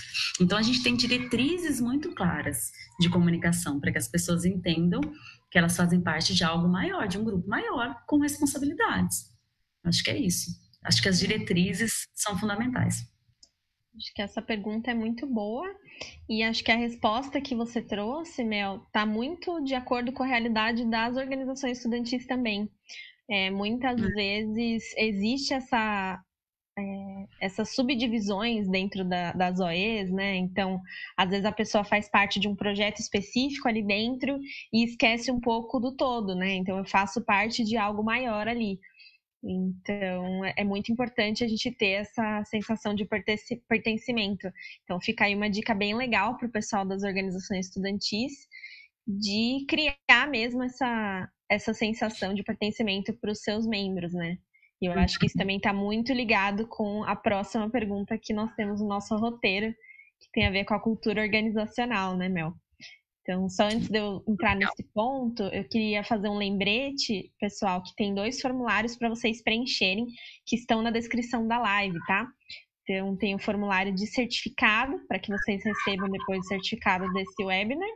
Então, a gente tem diretrizes muito claras de comunicação para que as pessoas entendam que elas fazem parte de algo maior, de um grupo maior, com responsabilidades. Acho que é isso. Acho que as diretrizes são fundamentais. Acho que essa pergunta é muito boa e acho que a resposta que você trouxe, Mel, está muito de acordo com a realidade das organizações estudantis também. Muitas vezes existe essas subdivisões dentro das OEs, né? Então, às vezes a pessoa faz parte de um projeto específico ali dentro e esquece um pouco do todo, né? Então, eu faço parte de algo maior ali. Então, é muito importante a gente ter essa sensação de pertencimento. Então, fica aí uma dica bem legal para o pessoal das organizações estudantis de criar mesmo essa sensação de pertencimento para os seus membros, né? E eu acho que isso também está muito ligado com a próxima pergunta que nós temos no nosso roteiro, que tem a ver com a cultura organizacional, né, Mel? Então, só antes de eu entrar nesse ponto, eu queria fazer um lembrete, pessoal, que tem 2 formulários para vocês preencherem, que estão na descrição da live, tá? Então, tem o formulário de certificado, para que vocês recebam depois o certificado desse webinar,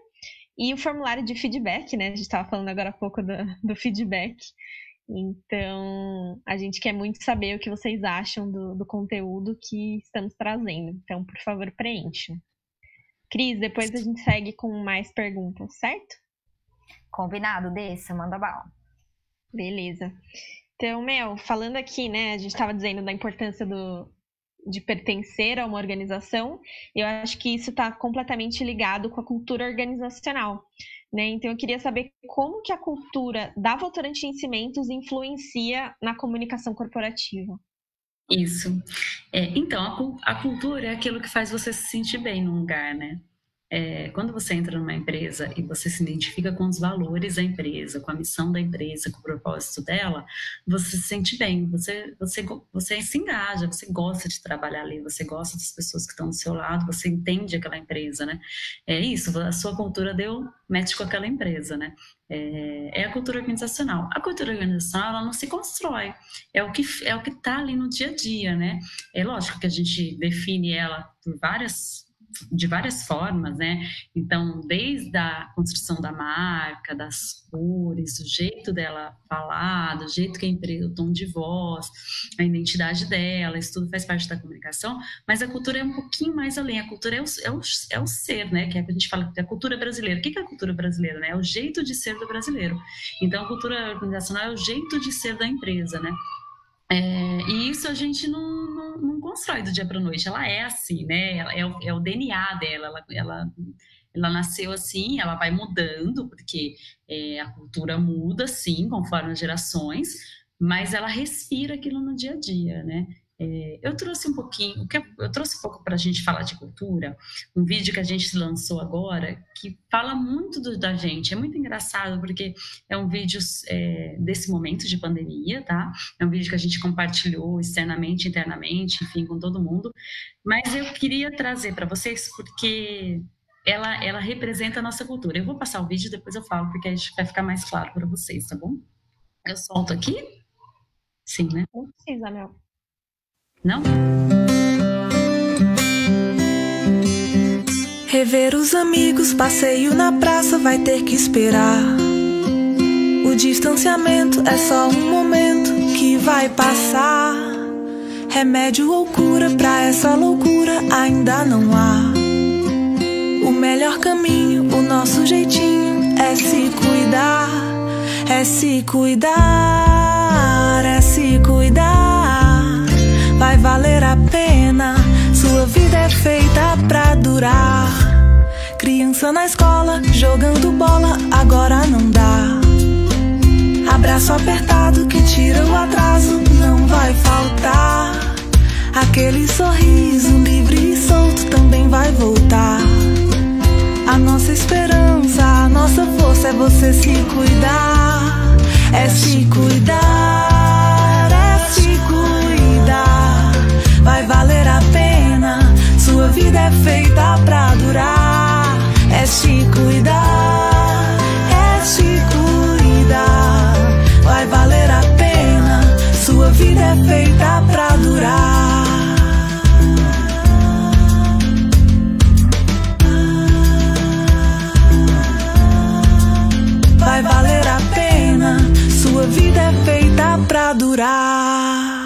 e o formulário de feedback, né? A gente estava falando agora há pouco do feedback. Então, a gente quer muito saber o que vocês acham do conteúdo que estamos trazendo. Então, por favor, preencham. Cris, depois a gente segue com mais perguntas, certo? Combinado, Dessa, manda bala. Beleza. Então, Mel, falando aqui, né, a gente estava dizendo da importância de pertencer a uma organização, eu acho que isso está completamente ligado com a cultura organizacional, né? Então, eu queria saber como que a cultura da Votorantim Cimentos influencia na comunicação corporativa. Isso. Então, a cultura é aquilo que faz você se sentir bem num lugar, né? Quando você entra numa empresa e você se identifica com os valores da empresa, com a missão da empresa, com o propósito dela, você se sente bem, você se engaja, você gosta de trabalhar ali, você gosta das pessoas que estão do seu lado, você entende aquela empresa, né? É isso, a sua cultura deu match com aquela empresa, né? É a cultura organizacional. A cultura organizacional, ela não se constrói, é o que está ali no dia a dia, né? É lógico que a gente define ela de várias formas, né? Então, desde a construção da marca, das cores, do jeito dela falar, do jeito que a empresa, o tom de voz, a identidade dela, isso tudo faz parte da comunicação, mas a cultura é um pouquinho mais além. A cultura é o ser, né? Que é a gente fala que a cultura brasileira. O que é a cultura brasileira, né? É o jeito de ser do brasileiro. Então, a cultura organizacional é o jeito de ser da empresa, né? E isso a gente não constrói do dia para a noite, ela é assim, né? É o DNA dela, ela nasceu assim, ela vai mudando, porque a cultura muda, sim, conforme as gerações, mas ela respira aquilo no dia a dia, né? Eu trouxe um pouquinho, eu trouxe um pouco para a gente falar de cultura, um vídeo que a gente lançou agora, que fala muito da gente, é muito engraçado, porque é um vídeo desse momento de pandemia, tá? É um vídeo que a gente compartilhou externamente, internamente, enfim, com todo mundo, mas eu queria trazer para vocês, porque ela representa a nossa cultura. Eu vou passar o vídeo, depois eu falo, porque a gente vai ficar mais claro para vocês, tá bom? Eu solto aqui? Sim, né? Não precisa, Mel. Não? Rever os amigos, passeio na praça, vai ter que esperar. O distanciamento é só um momento que vai passar. Remédio ou cura pra essa loucura ainda não há. O melhor caminho, o nosso jeitinho é se cuidar. É se cuidar, é se cuidar. Vai valer a pena, sua vida é feita pra durar. Criança na escola, jogando bola, agora não dá. Abraço apertado que tira o atraso, não vai faltar. Aquele sorriso livre e solto também vai voltar. A nossa esperança, a nossa força é você se cuidar. É se cuidar, é se cuidar. Vai valer a pena, sua vida é feita pra durar. É se cuidar, é se cuidar. Vai valer a pena, sua vida é feita pra durar. Vai valer a pena, sua vida é feita pra durar.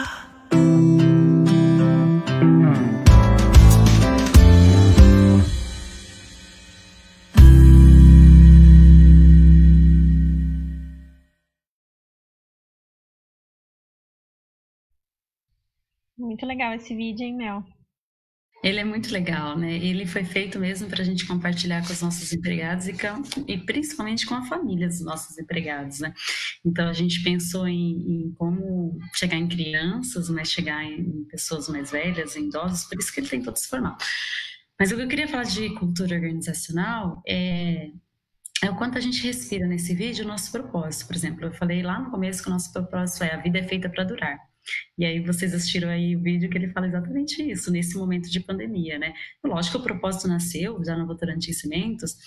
Muito legal esse vídeo, hein, Mel? Ele é muito legal, né? Ele foi feito mesmo para a gente compartilhar com os nossos empregados e principalmente com a família dos nossos empregados, né? Então a gente pensou em como chegar em crianças, né? Chegar em pessoas mais velhas, em idosos, por isso que ele tem todo esse formato. Mas o que eu queria falar de cultura organizacional é o quanto a gente respira nesse vídeo o nosso propósito. Por exemplo, eu falei lá no começo que o nosso propósito é a vida é feita para durar. E aí vocês assistiram aí o vídeo que ele fala exatamente isso, nesse momento de pandemia, né? Lógico que o propósito nasceu já na Votorantim Cimentos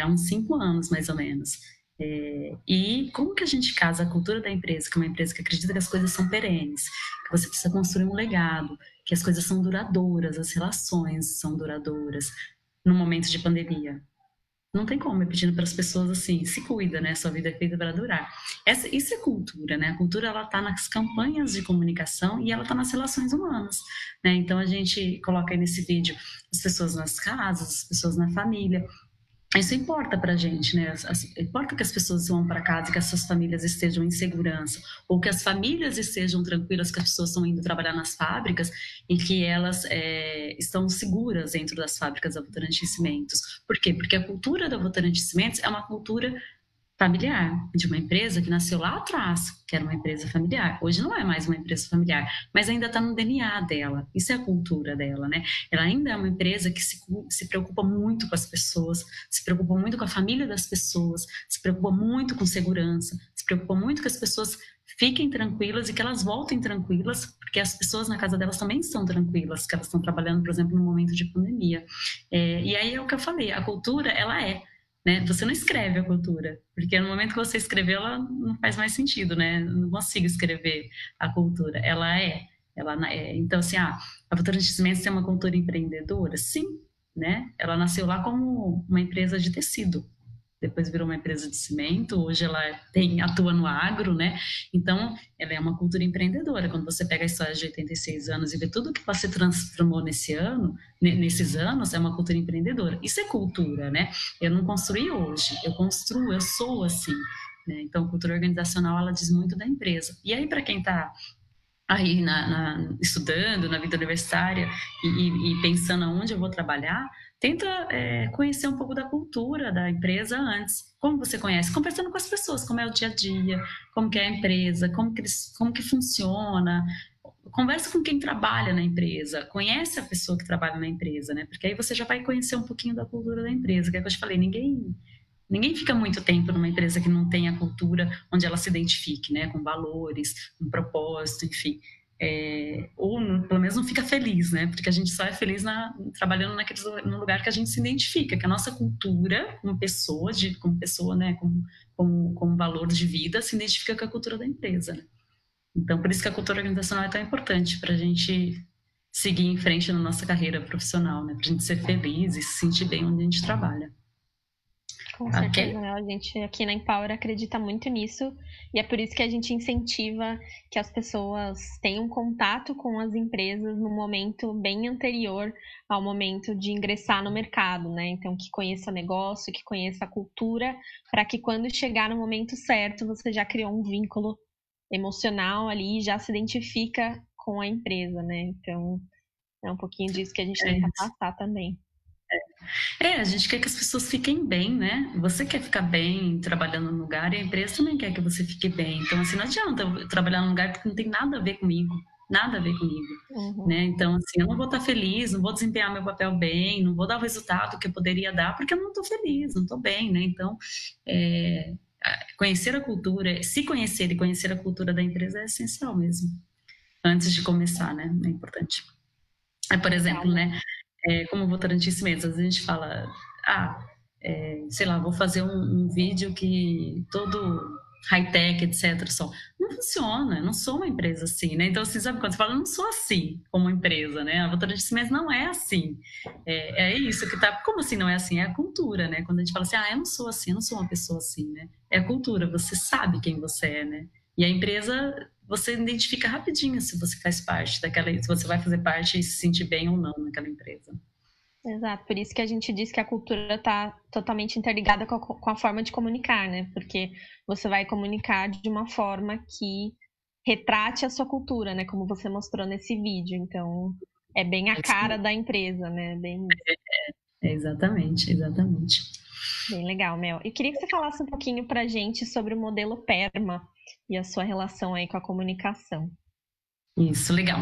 há uns 5 anos, mais ou menos. E como que a gente casa a cultura da empresa, que é uma empresa que acredita que as coisas são perenes, que você precisa construir um legado, que as coisas são duradouras, as relações são duradouras, no momento de pandemia. Não tem como, pedindo para as pessoas assim, se cuida, né? Sua vida é feita para durar. Isso é cultura, né? A cultura, ela está nas campanhas de comunicação e ela está nas relações humanas, né? Então, a gente coloca aí nesse vídeo as pessoas nas casas, as pessoas na família. Isso importa pra gente, né? Importa que as pessoas vão para casa e que as suas famílias estejam em segurança, ou que as famílias estejam tranquilas, que as pessoas estão indo trabalhar nas fábricas e que elas estão seguras dentro das fábricas da Votorantim Cimentos. Por quê? Porque a cultura da Votorantim Cimentos é uma cultura familiar, de uma empresa que nasceu lá atrás, que era uma empresa familiar. Hoje não é mais uma empresa familiar, mas ainda está no DNA dela. Isso é a cultura dela, né? Ela ainda é uma empresa que se preocupa muito com as pessoas, se preocupa muito com a família das pessoas, se preocupa muito com segurança, se preocupa muito que as pessoas fiquem tranquilas e que elas voltem tranquilas, porque as pessoas na casa delas também estão tranquilas, que elas estão trabalhando, por exemplo, no momento de pandemia. E aí é o que eu falei, a cultura, ela é, né? Você não escreve a cultura, porque no momento que você escreveu, ela não faz mais sentido, né? Não consigo escrever a cultura. Ela é. Então, assim, a Votorantim Cimentos tem uma cultura empreendedora? Sim, né? Ela nasceu lá como uma empresa de tecido. Depois virou uma empresa de cimento, hoje ela atua no agro, né? Então, ela é uma cultura empreendedora. Quando você pega a história de 86 anos e vê tudo que ela se transformou nesses anos, é uma cultura empreendedora. Isso é cultura, né? Eu não construí hoje, eu construo, eu sou assim, né? Então, cultura organizacional, ela diz muito da empresa. E aí, para quem está aí estudando na vida universitária e pensando aonde eu vou trabalhar, tenta conhecer um pouco da cultura da empresa antes. Como você conhece? Conversando com as pessoas, como é o dia a dia, como que é a empresa, como que funciona. Conversa com quem trabalha na empresa, conhece a pessoa que trabalha na empresa, né? Porque aí você já vai conhecer um pouquinho da cultura da empresa, que é o que eu te falei, ninguém fica muito tempo numa empresa que não tem a cultura onde ela se identifique, né? Com valores, com propósito, enfim. Ou pelo menos não fica feliz, né? Porque a gente só é feliz trabalhando no lugar que a gente se identifica, que a nossa cultura como pessoa, né? Como valor de vida se identifica com a cultura da empresa, né? Então, por isso que a cultura organizacional é tão importante para a gente seguir em frente na nossa carreira profissional, né? Para a gente ser feliz e se sentir bem onde a gente trabalha. Com certeza, né? A gente aqui na Empower acredita muito nisso e é por isso que a gente incentiva que as pessoas tenham contato com as empresas no momento bem anterior ao momento de ingressar no mercado, né? Então, que conheça o negócio, que conheça a cultura, para que quando chegar no momento certo, você já criou um vínculo emocional ali, já se identifica com a empresa, né? Então, é um pouquinho disso que a gente tenta passar também. A gente quer que as pessoas fiquem bem, né? Você quer ficar bem trabalhando no lugar e a empresa também quer que você fique bem. Então, assim, não adianta eu trabalhar num lugar que não tem nada a ver comigo, né? Então, assim, eu não vou estar feliz, não vou desempenhar meu papel bem, não vou dar o resultado que eu poderia dar, porque eu não estou feliz, não estou bem, né? Então, conhecer a cultura, se conhecer e conhecer a cultura da empresa é essencial mesmo, antes de começar, né? É importante. Por exemplo, né? Como votorantice mesmo, às vezes a gente fala, sei lá, vou fazer um vídeo que todo high-tech, etc. Só. Não funciona, eu não sou uma empresa assim, né? Então, você sabe quando você fala, eu não sou assim como empresa, né? A votorantice mesmo não é assim. É isso que tá... Como assim não é assim? É a cultura, né? Quando a gente fala assim, eu não sou assim, eu não sou uma pessoa assim, né? É a cultura, você sabe quem você é, né? E a empresa, você identifica rapidinho se você faz parte daquela... Se você vai fazer parte e se sentir bem ou não naquela empresa. Exato, por isso que a gente diz que a cultura está totalmente interligada com a forma de comunicar, né? Porque você vai comunicar de uma forma que retrate a sua cultura, né? Como você mostrou nesse vídeo. Então, é bem a cara da empresa, né? Exatamente. Bem legal, Mel. Eu queria que você falasse um pouquinho pra gente sobre o modelo PERMA e a sua relação aí com a comunicação. Isso, legal.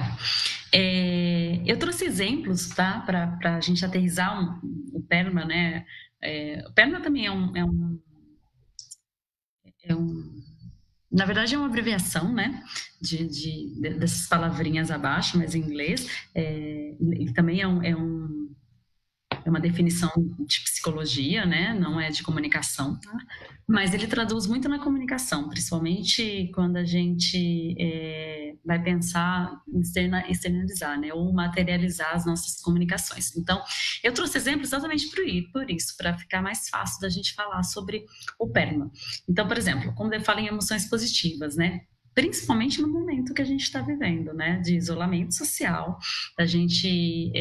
Eu trouxe exemplos, tá, para a gente aterrissar o PERMA, né? O PERMA também na verdade, é uma abreviação, né, dessas palavrinhas abaixo, mas em inglês. Ele também é uma definição de psicologia, né? Não é de comunicação, tá? Mas ele traduz muito na comunicação, principalmente quando a gente vai pensar em externalizar, né? Ou materializar as nossas comunicações. Então, eu trouxe exemplos exatamente por isso, para ficar mais fácil da gente falar sobre o PERMA. Então, por exemplo, quando eu falo em emoções positivas, né? Principalmente no momento que a gente está vivendo, né, de isolamento social, a gente,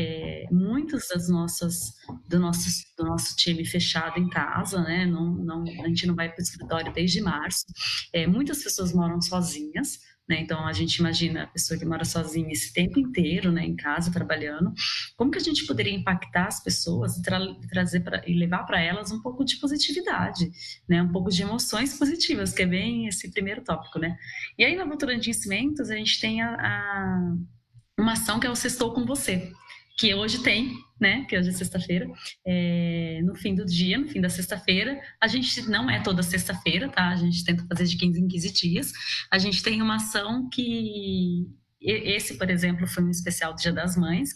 muitos do nosso time fechado em casa, né, a gente não vai para o escritório desde março, muitas pessoas moram sozinhas, né, então a gente imagina a pessoa que mora sozinha esse tempo inteiro, né, em casa, trabalhando, como que a gente poderia impactar as pessoas e levar para elas um pouco de positividade, né, um pouco de emoções positivas, que é bem esse primeiro tópico, né. E aí na Votorantim Cimentos a gente tem uma ação que é o Sextou com Você, que hoje tem, né, que hoje é sexta-feira, no fim do dia, no fim da sexta-feira, a gente não é toda sexta-feira, tá, a gente tenta fazer de 15 em 15 dias, a gente tem uma ação que... Esse, por exemplo, foi um especial do Dia das Mães,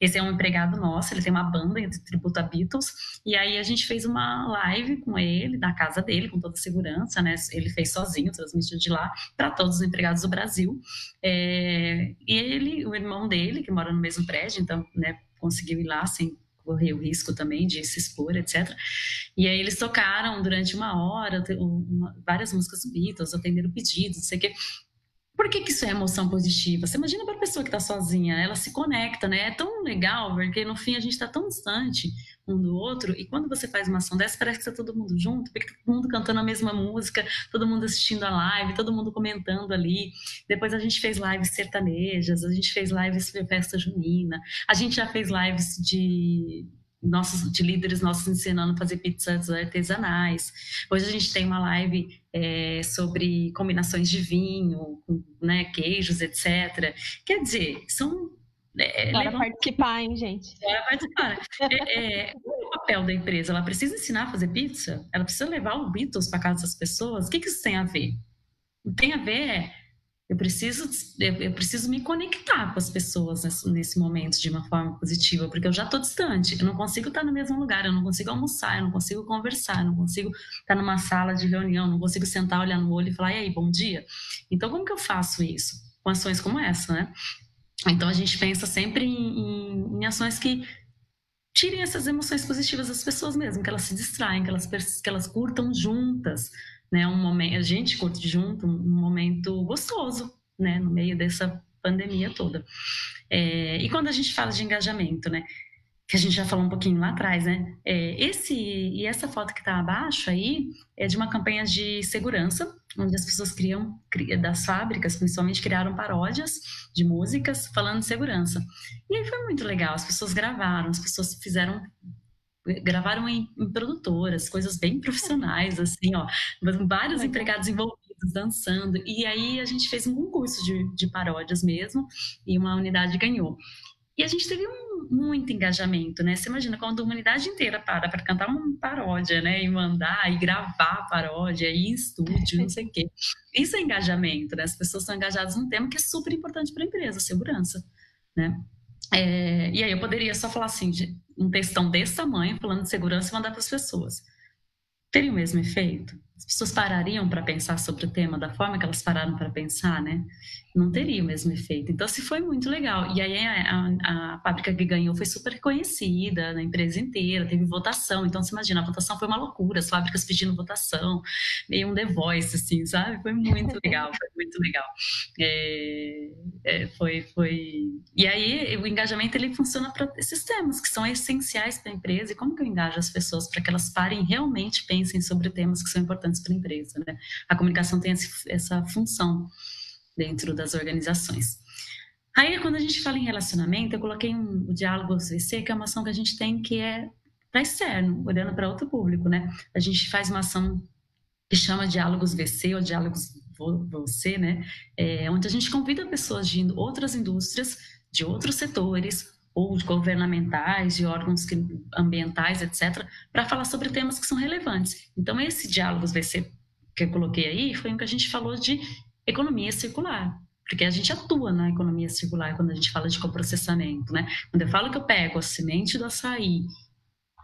esse é um empregado nosso, ele tem uma banda de tributo a Beatles, e aí a gente fez uma live com ele, na casa dele, com toda a segurança, né, ele fez sozinho, transmitiu de lá, para todos os empregados do Brasil, e o irmão dele, que mora no mesmo prédio, então, né, conseguiu ir lá sem correr o risco também de se expor, etc. E aí eles tocaram durante uma hora, várias músicas do Beatles, atenderam pedidos, não sei o quê. Por que isso é emoção positiva? Você imagina para a pessoa que está sozinha, ela se conecta, né? É tão legal, porque no fim a gente está tão distante um do outro, e quando você faz uma ação dessa, parece que está todo mundo junto, porque tá todo mundo cantando a mesma música, todo mundo assistindo a live, todo mundo comentando ali. Depois a gente fez lives sertanejas, a gente fez lives sobre festa junina, a gente já fez lives de líderes nossos ensinando a fazer pizzas artesanais. Hoje a gente tem uma live sobre combinações de vinho, né, queijos, etc. Quer dizer, são... Bora participar, hein, gente? Bora participar. Qual é o papel da empresa? Ela precisa ensinar a fazer pizza? Ela precisa levar o Beatles para casa das pessoas? O que isso tem a ver? O que tem a ver eu preciso me conectar com as pessoas nesse momento de uma forma positiva, porque eu já estou distante, eu não consigo estar no mesmo lugar, eu não consigo almoçar, eu não consigo conversar, eu não consigo estar numa sala de reunião, não consigo sentar, olhar no olho e falar, e aí, bom dia? Então, como que eu faço isso? Com ações como essa, né? Então, a gente pensa sempre em ações que tirem essas emoções positivas das pessoas mesmo, que elas se distraem, que elas curtam juntas, né, a gente curte junto um momento gostoso, né, no meio dessa pandemia toda. E quando a gente fala de engajamento, né, que a gente já falou um pouquinho lá atrás, né, essa foto que está abaixo aí é de uma campanha de segurança, onde as pessoas das fábricas, principalmente, criaram paródias de músicas falando de segurança. E aí foi muito legal, as pessoas gravaram, as pessoas gravaram em produtoras, coisas bem profissionais, assim, ó, vários empregados envolvidos, dançando, e aí a gente fez um concurso de paródias mesmo, e uma unidade ganhou. E a gente teve muito engajamento, né? Você imagina quando a humanidade inteira para cantar uma paródia, né? E mandar, e gravar a paródia, e ir em estúdio, não sei o quê. Isso é engajamento, né? As pessoas estão engajadas num tema que é super importante para a empresa, segurança, né? E aí eu poderia só falar assim, um textão desse tamanho, falando de segurança e mandar para as pessoas. Teria o mesmo efeito? As pessoas parariam para pensar sobre o tema da forma que elas pararam para pensar, né? Não teria o mesmo efeito. Então, se foi muito legal. E aí a fábrica que ganhou foi super reconhecida na empresa inteira, teve votação. Então, você imagina, a votação foi uma loucura, as fábricas pedindo votação, meio um The Voice, assim, sabe? Foi muito legal, foi muito legal. E aí, o engajamento, ele funciona para esses temas que são essenciais para a empresa. E como que eu engajo as pessoas para que elas parem e realmente pensem sobre temas que são importantes para a empresa, né? A comunicação tem essa função dentro das organizações. Aí, quando a gente fala em relacionamento, eu coloquei o Diálogo VC, que é uma ação que a gente tem que é para externo, olhando para outro público, né? A gente faz uma ação que chama Diálogos VC ou Diálogos Você, né? Onde a gente convida pessoas de outras indústrias, de outros setores, ou de governamentais, de órgãos ambientais, etc., para falar sobre temas que são relevantes. Então, esse Diálogos VC que eu coloquei aí foi o que a gente falou de economia circular, porque a gente atua na economia circular quando a gente fala de coprocessamento, né? Quando eu falo que eu pego a semente do açaí,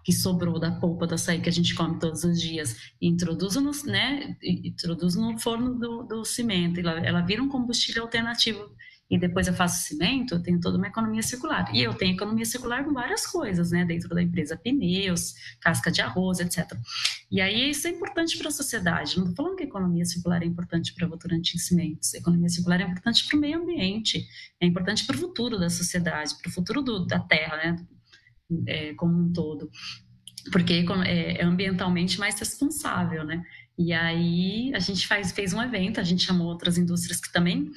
que sobrou da polpa do açaí que a gente come todos os dias, e introduzo no forno do cimento, ela vira um combustível alternativo, e depois eu faço cimento, eu tenho toda uma economia circular. E eu tenho economia circular com várias coisas, né, dentro da empresa, pneus, casca de arroz, etc. E aí isso é importante para a sociedade. Não estou falando que a economia circular é importante para a Votorantim Cimentos. A economia circular é importante para o meio ambiente, é importante para o futuro da sociedade, para o futuro da terra, né, como um todo. Porque é ambientalmente mais responsável, né? E aí a gente fez um evento, a gente chamou outras indústrias que também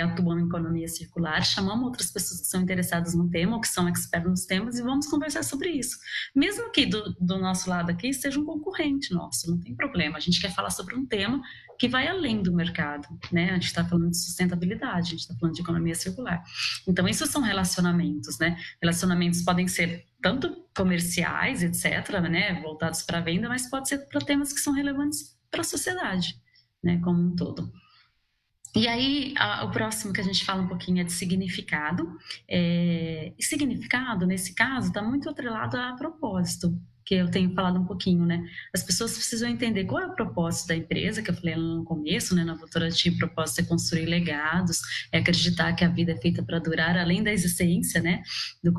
atuam em economia circular, chamamos outras pessoas que são interessadas no tema ou que são expertos nos temas e vamos conversar sobre isso. Mesmo que do nosso lado aqui seja um concorrente nosso, não tem problema. A gente quer falar sobre um tema que vai além do mercado, né? A gente está falando de sustentabilidade, a gente está falando de economia circular. Então, isso são relacionamentos, né? Relacionamentos podem ser tanto comerciais, etc., né? Voltados para a venda, mas pode ser para temas que são relevantes para a sociedade, né, como um todo. E aí, o próximo que a gente fala um pouquinho é de significado. E significado, nesse caso, está muito atrelado a propósito, que eu tenho falado um pouquinho, né? As pessoas precisam entender qual é o propósito da empresa, que eu falei no começo, né? Na Votorantim, o propósito é construir legados, é acreditar que a vida é feita para durar, além da existência, né? Do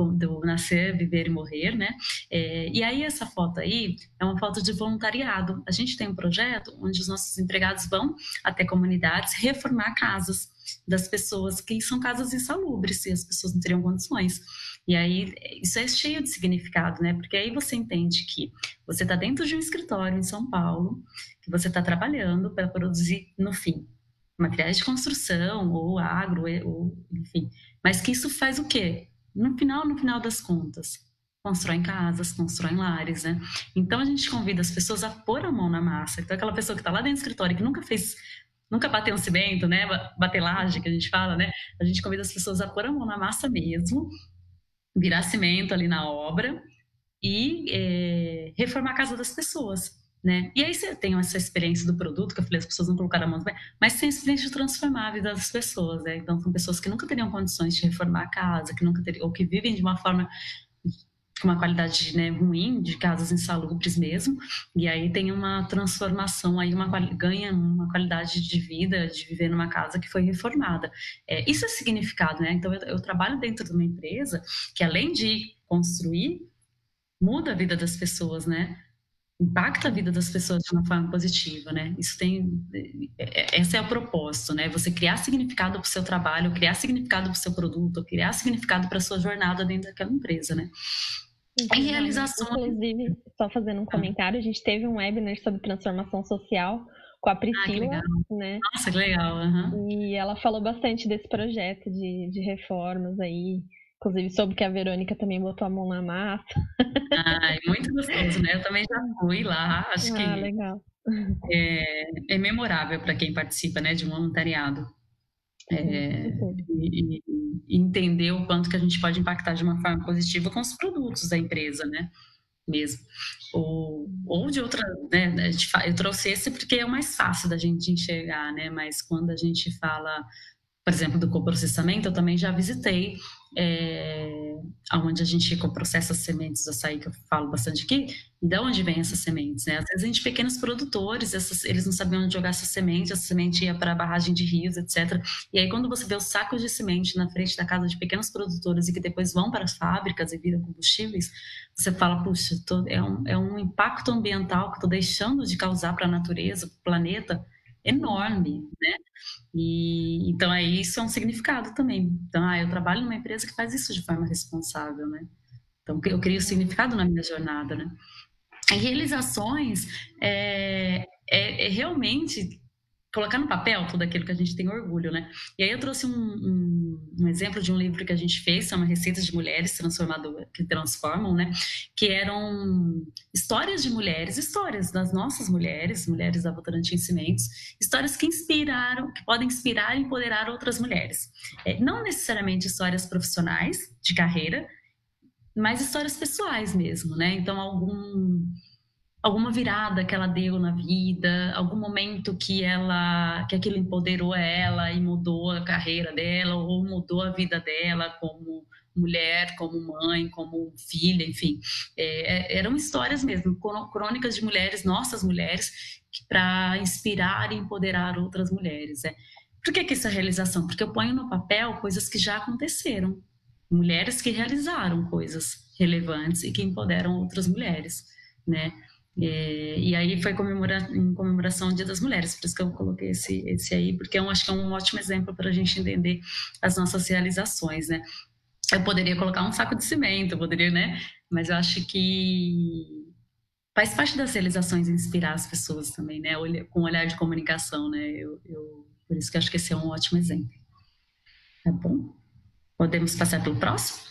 nascer, viver e morrer, né? E aí, essa foto aí é uma foto de voluntariado. A gente tem um projeto onde os nossos empregados vão até comunidades reformar casas das pessoas, que são casas insalubres, e as pessoas não teriam condições. E aí, isso é cheio de significado, né? Porque aí você entende que você está dentro de um escritório em São Paulo, que você está trabalhando para produzir, no fim, materiais de construção, ou agro, ou enfim. Mas que isso faz o quê? No final das contas, constroem casas, constroem lares, né? Então a gente convida as pessoas a pôr a mão na massa. Então aquela pessoa que está lá dentro do escritório, que nunca bateu um cimento, né? Bater laje, que a gente fala, né? A gente convida as pessoas a pôr a mão na massa mesmo, virar cimento ali na obra e reformar a casa das pessoas, né? E aí você tem essa experiência do produto, que eu falei, as pessoas não colocaram a mão, mas tem a experiência de transformar a vida das pessoas, né? Então são pessoas que nunca teriam condições de reformar a casa, ou que vivem de uma forma com uma qualidade, né, ruim, de casas insalubres mesmo, e aí tem uma transformação, aí ganha uma qualidade de vida, de viver numa casa que foi reformada. Isso é significado, né? Então eu trabalho dentro de uma empresa que, além de construir, muda a vida das pessoas, né? Impacta a vida das pessoas de uma forma positiva, né? Esse é o propósito, né? Você criar significado para o seu trabalho, criar significado para o seu produto, criar significado para a sua jornada dentro daquela empresa, né? Em realização... Inclusive, só fazendo um comentário, a gente teve um webinar sobre transformação social com a Priscila, né? Nossa, que legal. Uhum. E ela falou bastante desse projeto de reformas aí. Inclusive, soube que a Verônica também botou a mão na massa. É muito gostoso, né? Eu também já fui lá. Acho que legal. É memorável para quem participa, né, de um voluntariado. E entender o quanto que a gente pode impactar de uma forma positiva com os produtos da empresa, né? Mesmo. Ou de outra, né? Eu trouxe esse porque é o mais fácil da gente enxergar, né? Mas quando a gente fala, por exemplo, do coprocessamento, eu também já visitei onde a gente coprocessa as sementes de açaí, que eu falo bastante aqui, e de onde vem essas sementes, né? Às vezes a gente, pequenos produtores, eles não sabiam onde jogar essa semente ia para a barragem de rios, etc. E aí quando você vê os sacos de semente na frente da casa de pequenos produtores e que depois vão para as fábricas e viram combustíveis, você fala, puxa, é um impacto ambiental que eu estou deixando de causar para a natureza, para o planeta, enorme, né? E então isso é um significado também. Então, eu trabalho numa empresa que faz isso de forma responsável, né? Então eu crio significado na minha jornada, né? E realizações realmente colocar no papel tudo aquilo que a gente tem orgulho, né? E aí eu trouxe um exemplo de um livro que a gente fez, são receitas de mulheres que transformam, né? Que eram histórias de mulheres, histórias das nossas mulheres da Votorantim Cimentos, histórias que podem inspirar e empoderar outras mulheres. Não necessariamente histórias profissionais, de carreira, mas histórias pessoais mesmo, né? Então, alguma virada que ela deu na vida, algum momento que aquilo empoderou ela e mudou a carreira dela, ou mudou a vida dela como mulher, como mãe, como filha, enfim. Eram histórias mesmo, crônicas de mulheres, nossas mulheres, para inspirar e empoderar outras mulheres. Por que isso é realização? Porque eu ponho no papel coisas que já aconteceram, mulheres que realizaram coisas relevantes e que empoderam outras mulheres, né? E aí foi em comemoração ao Dia das Mulheres, por isso que eu coloquei esse aí, porque eu acho que é um ótimo exemplo para a gente entender as nossas realizações, né? Eu poderia colocar um saco de cimento, né? Mas eu acho que faz parte das realizações inspirar as pessoas também, né? Com um olhar de comunicação, né? Por isso que eu acho que esse é um ótimo exemplo. Tá bom? Podemos passar pelo próximo?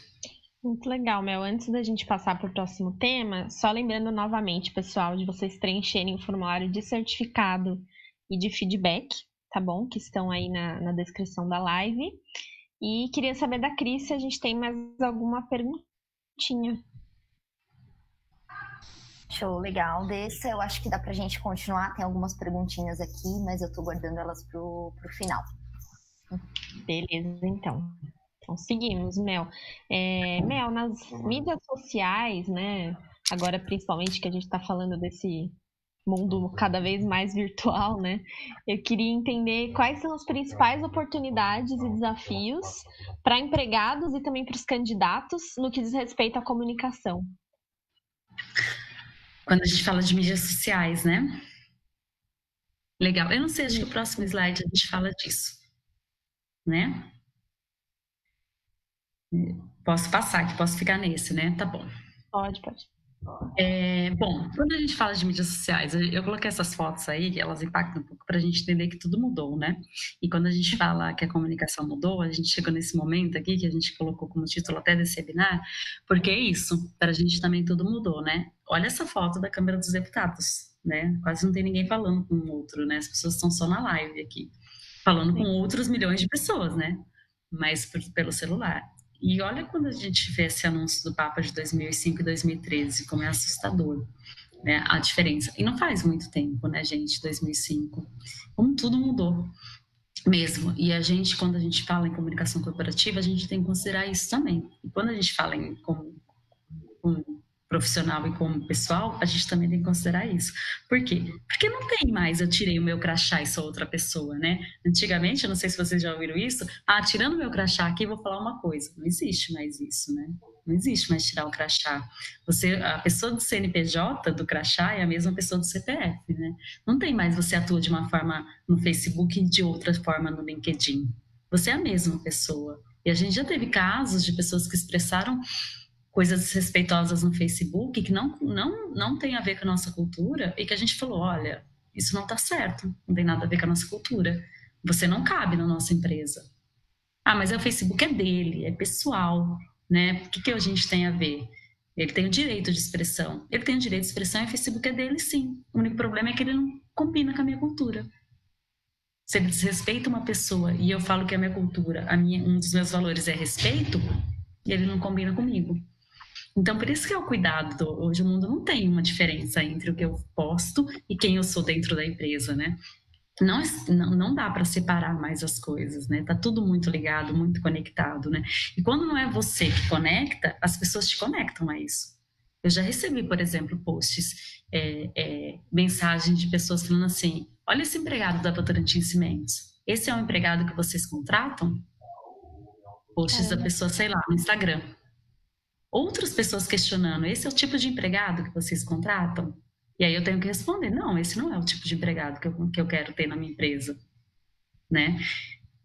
Muito legal, Mel. Antes da gente passar para o próximo tema, só lembrando novamente, pessoal, de vocês preencherem o formulário de certificado e de feedback, tá bom? Que estão aí na descrição da live. E queria saber da Cris se a gente tem mais alguma perguntinha. Show, legal. Desse eu acho que dá pra gente continuar. Tem algumas perguntinhas aqui, mas eu tô guardando elas pro final. Beleza, então. Então, seguimos, Mel. Mel, nas mídias sociais, né? Agora, principalmente que a gente está falando desse mundo cada vez mais virtual, né? Eu queria entender quais são as principais oportunidades e desafios para empregados e também para os candidatos no que diz respeito à comunicação. Quando a gente fala de mídias sociais, né? Legal. Eu não sei, acho que o próximo slide a gente fala disso, né? Posso passar aqui, posso ficar nesse, né? Tá bom. Pode. Bom, quando a gente fala de mídias sociais, eu coloquei essas fotos aí, elas impactam um pouco para a gente entender que tudo mudou, né? E quando a gente fala que a comunicação mudou, a gente chegou nesse momento aqui, que a gente colocou como título até desse webinar, porque é isso, para a gente também tudo mudou, né? Olha essa foto da Câmara dos Deputados, né? Quase não tem ninguém falando com o outro, né? As pessoas estão só na live aqui, falando com outros milhões de pessoas, né? Mas pelo celular. E olha quando a gente vê esse anúncio do Papa de 2005 e 2013, como é assustador, né, a diferença. E não faz muito tempo, né, gente, 2005. Como tudo mudou mesmo. E a gente, quando a gente fala em comunicação corporativa, a gente tem que considerar isso também. E quando a gente fala em como profissional e como pessoal, a gente também tem que considerar isso. Por quê? Porque não tem mais, eu tirei o meu crachá e sou outra pessoa, né? Antigamente, eu não sei se vocês já ouviram isso, tirando o meu crachá aqui, vou falar uma coisa. Não existe mais isso, né? Não existe mais tirar o crachá. A pessoa do CNPJ, do crachá, é a mesma pessoa do CPF, né? Não tem mais você atua de uma forma no Facebook e de outra forma no LinkedIn. Você é a mesma pessoa. E a gente já teve casos de pessoas que expressaram coisas desrespeitosas no Facebook que não tem a ver com a nossa cultura e que a gente falou, olha, isso não está certo, não tem nada a ver com a nossa cultura. Você não cabe na nossa empresa. Mas o Facebook é dele, é pessoal, né? O que a gente tem a ver? Ele tem o direito de expressão. Ele tem o direito de expressão e o Facebook é dele, sim. O único problema é que ele não combina com a minha cultura. Se ele desrespeita uma pessoa e eu falo que a minha cultura, um dos meus valores é respeito, e ele não combina comigo. Então, por isso que é o cuidado. Hoje o mundo não tem uma diferença entre o que eu posto e quem eu sou dentro da empresa, né? Não dá para separar mais as coisas, né? Tá tudo muito ligado, muito conectado, né? E quando não é você que conecta, as pessoas te conectam a isso. Eu já recebi, por exemplo, posts, mensagens de pessoas falando assim, olha esse empregado da Votorantim Cimentos, esse é o empregado que vocês contratam? Posts da pessoa, sei lá, no Instagram. Outras pessoas questionando, esse é o tipo de empregado que vocês contratam? E aí eu tenho que responder, não, esse não é o tipo de empregado que eu quero ter na minha empresa, né?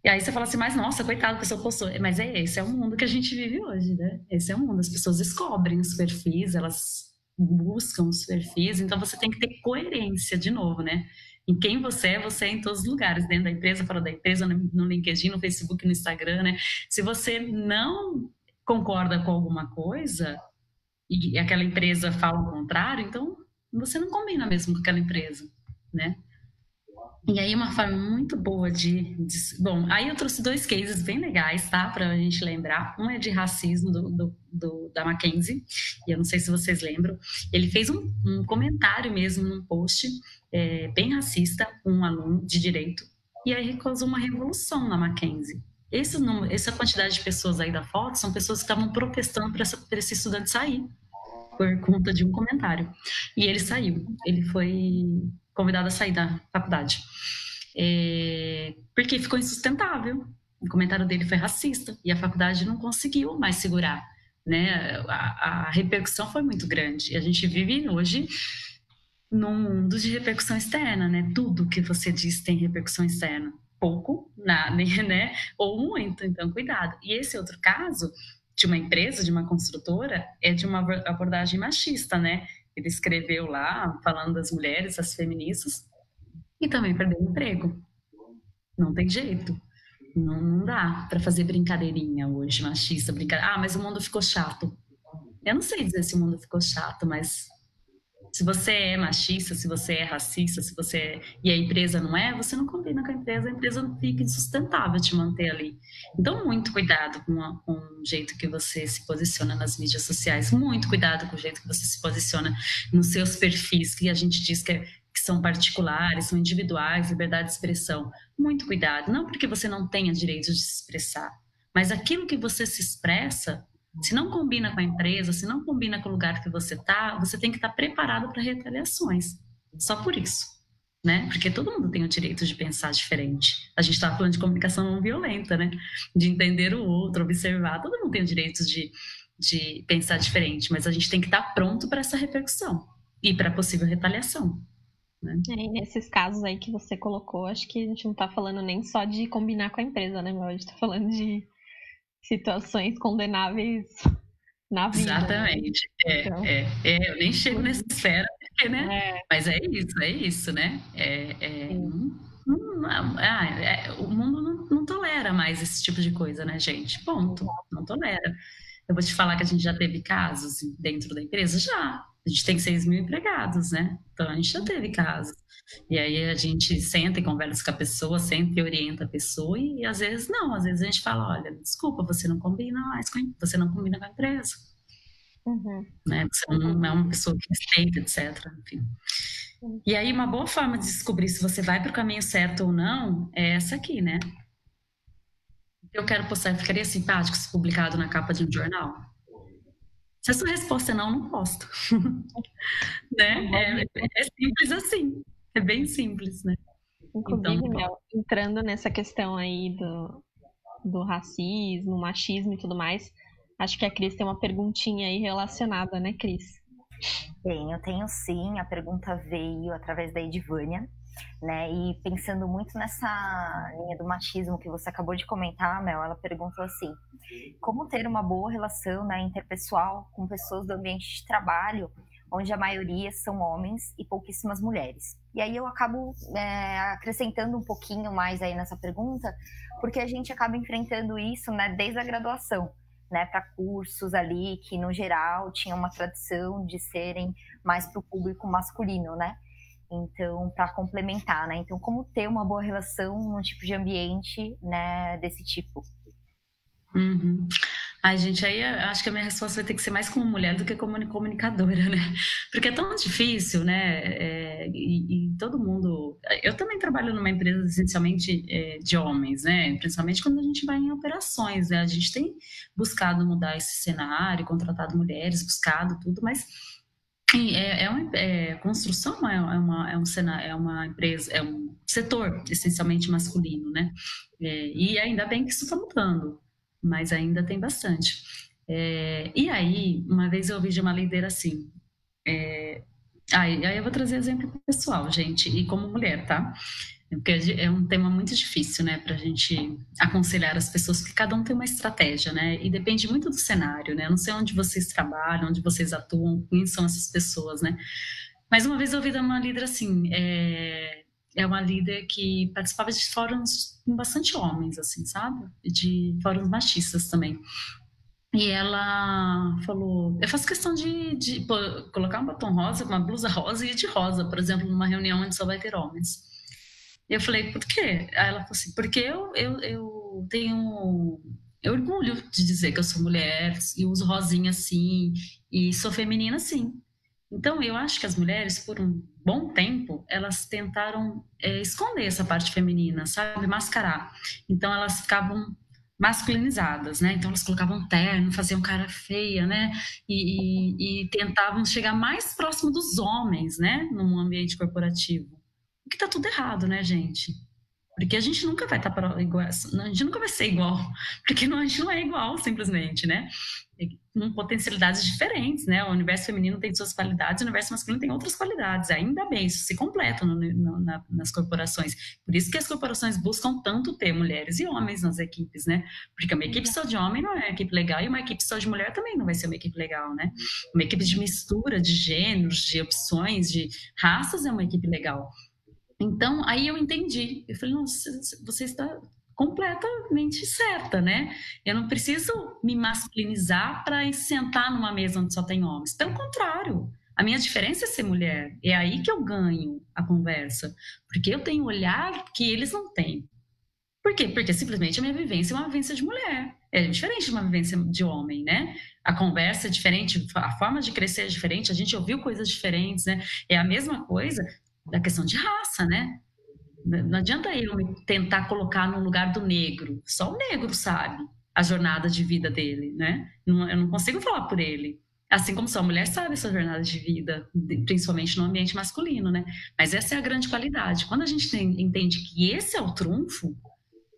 E aí você fala assim, mas nossa, coitado, a pessoa postou. Mas esse é o mundo que a gente vive hoje, né? Esse é o mundo, as pessoas descobrem os perfis, elas buscam os perfis, então você tem que ter coerência de novo, né? Em quem você é em todos os lugares, dentro da empresa, fora da empresa, no LinkedIn, no Facebook, no Instagram, né? Se você não concorda com alguma coisa e aquela empresa fala o contrário, então você não combina mesmo com aquela empresa, né? E aí uma forma muito boa Bom, aí eu trouxe 2 cases bem legais, tá? Pra gente lembrar. Um é de racismo da Mackenzie, e eu não sei se vocês lembram. Ele fez um comentário mesmo num post bem racista, um aluno de direito, e aí causou uma revolução na Mackenzie. Essa quantidade de pessoas aí da foto são pessoas que estavam protestando para esse estudante sair por conta de um comentário. E ele saiu. Ele foi convidado a sair da faculdade. Porque ficou insustentável. O comentário dele foi racista e a faculdade não conseguiu mais segurar, né? A repercussão foi muito grande. E a gente vive hoje num mundo de repercussão externa, né? Tudo que você diz tem repercussão externa. Pouco, nada, né? Ou muito, então cuidado. E esse outro caso de uma empresa, de uma construtora, é de uma abordagem machista, né? Ele escreveu lá, falando das mulheres, as feministas, e também perdeu o emprego. Não tem jeito. Não dá para fazer brincadeirinha hoje, machista, mas o mundo ficou chato. Eu não sei dizer se o mundo ficou chato, mas se você é machista, se você é racista, e a empresa não é, você não combina com a empresa fica insustentável te manter ali. Então, muito cuidado com o jeito que você se posiciona nas mídias sociais, muito cuidado com o jeito que você se posiciona nos seus perfis, que a gente diz que são particulares, são individuais, liberdade de expressão. Muito cuidado, não porque você não tenha direito de se expressar, mas aquilo que você se expressa, se não combina com a empresa, se não combina com o lugar que você está, você tem que estar preparado para retaliações. Só por isso, né? Porque todo mundo tem o direito de pensar diferente. A gente estava falando de comunicação não violenta, né? De entender o outro, observar. Todo mundo tem o direito de pensar diferente, mas a gente tem que estar pronto para essa repercussão e para possível retaliação. Né? E nesses casos aí que você colocou, acho que a gente não está falando nem só de combinar com a empresa, né? A gente está falando de situações condenáveis na vida. Exatamente. Né? Então, eu nem chego nessa esfera, porque, né? Mas é isso, né? O mundo não tolera mais esse tipo de coisa, né, gente? Ponto. Não tolera. Eu vou te falar que a gente já teve casos dentro da empresa? Já. A gente tem 6 mil empregados, né? Então a gente já teve casos. E aí a gente senta e conversa com a pessoa, senta e orienta a pessoa, e às vezes não, às vezes a gente fala, olha, desculpa, você não combina mais você não combina com a empresa. Né? Você não é uma pessoa que respeita, etc. Enfim. E aí uma boa forma de descobrir se você vai para o caminho certo ou não é essa aqui, né? Eu quero postar, ficaria simpático se publicado na capa de um jornal? Se a sua resposta é não, não posto. Né? É simples assim. É bem simples, né? Inclusive, então, Mel, entrando nessa questão aí do racismo, machismo e tudo mais, acho que a Cris tem uma perguntinha aí relacionada, né, Cris? Tenho sim. A pergunta veio através da Edivânia, né? E pensando muito nessa linha do machismo que você acabou de comentar, Mel, ela perguntou assim: como ter uma boa relação, né, interpessoal com pessoas do ambiente de trabalho, onde a maioria são homens e pouquíssimas mulheres? E aí eu acabo acrescentando um pouquinho mais aí nessa pergunta, porque a gente acaba enfrentando isso, né, desde a graduação, né, para cursos ali que, no geral, tinham uma tradição de serem mais para o público masculino, né? Então, para complementar, né? Então, como ter uma boa relação num tipo de ambiente, né, desse tipo? Ai, gente, aí acho que a minha resposta vai ter que ser mais como mulher do que como comunicadora, né? Porque é tão difícil, né? E todo mundo... Eu também trabalho numa empresa essencialmente de homens, né? Principalmente quando a gente vai em operações, né? A gente tem buscado mudar esse cenário, contratado mulheres, buscado tudo, mas... construção é uma empresa, é um setor essencialmente masculino, né? E ainda bem que isso está mudando, mas ainda tem bastante. E aí, uma vez eu ouvi de uma líder assim, aí eu vou trazer exemplo pessoal, gente, e como mulher, tá? Porque é um tema muito difícil, né, para a gente aconselhar as pessoas, porque cada um tem uma estratégia, né, e depende muito do cenário, né, eu não sei onde vocês trabalham, onde vocês atuam, quem são essas pessoas, né, mas uma vez eu ouvi de uma líder assim, é uma líder que participava de fóruns com bastante homens, assim, sabe, de fóruns machistas também. E ela falou, eu faço questão de colocar um batom rosa, uma blusa rosa e de rosa, por exemplo, numa reunião onde só vai ter homens. E eu falei, por quê? Aí ela falou assim, porque eu tenho orgulho de dizer que eu sou mulher e uso rosinha assim, e sou feminina assim. Então, eu acho que as mulheres, por um bom tempo, elas tentaram esconder essa parte feminina, sabe? Mascarar. Então, elas ficavam masculinizadas, né? Então, elas colocavam terno, faziam cara feia, né? E tentavam chegar mais próximo dos homens, né? Num ambiente corporativo. Que tá tudo errado, né, gente? Porque a gente nunca vai estar igual, a gente nunca vai ser igual, porque a gente não é igual, simplesmente, né? Com potencialidades diferentes, né? O universo feminino tem suas qualidades, o universo masculino tem outras qualidades. Ainda bem, isso se completa nas corporações. Por isso que as corporações buscam tanto ter mulheres e homens nas equipes, né? Porque uma equipe só de homem não é uma equipe legal, e uma equipe só de mulher também não vai ser uma equipe legal, né? Uma equipe de mistura de gêneros, de opções, de raças é uma equipe legal. Então, aí eu entendi. Eu falei, nossa, você está completamente certa, né? Eu não preciso me masculinizar para sentar numa mesa onde só tem homens. Pelo contrário, a minha diferença é ser mulher. É aí que eu ganho a conversa. Porque eu tenho um olhar que eles não têm. Por quê? Porque simplesmente a minha vivência é uma vivência de mulher. É diferente de uma vivência de homem, né? A conversa é diferente, a forma de crescer é diferente, a gente ouviu coisas diferentes, né? É a mesma coisa da questão de raça, né? Não adianta eu tentar colocar no lugar do negro. Só o negro sabe a jornada de vida dele, né? Eu não consigo falar por ele. Assim como só a mulher sabe essa jornada de vida, principalmente no ambiente masculino, né? Mas essa é a grande qualidade. Quando a gente entende que esse é o trunfo,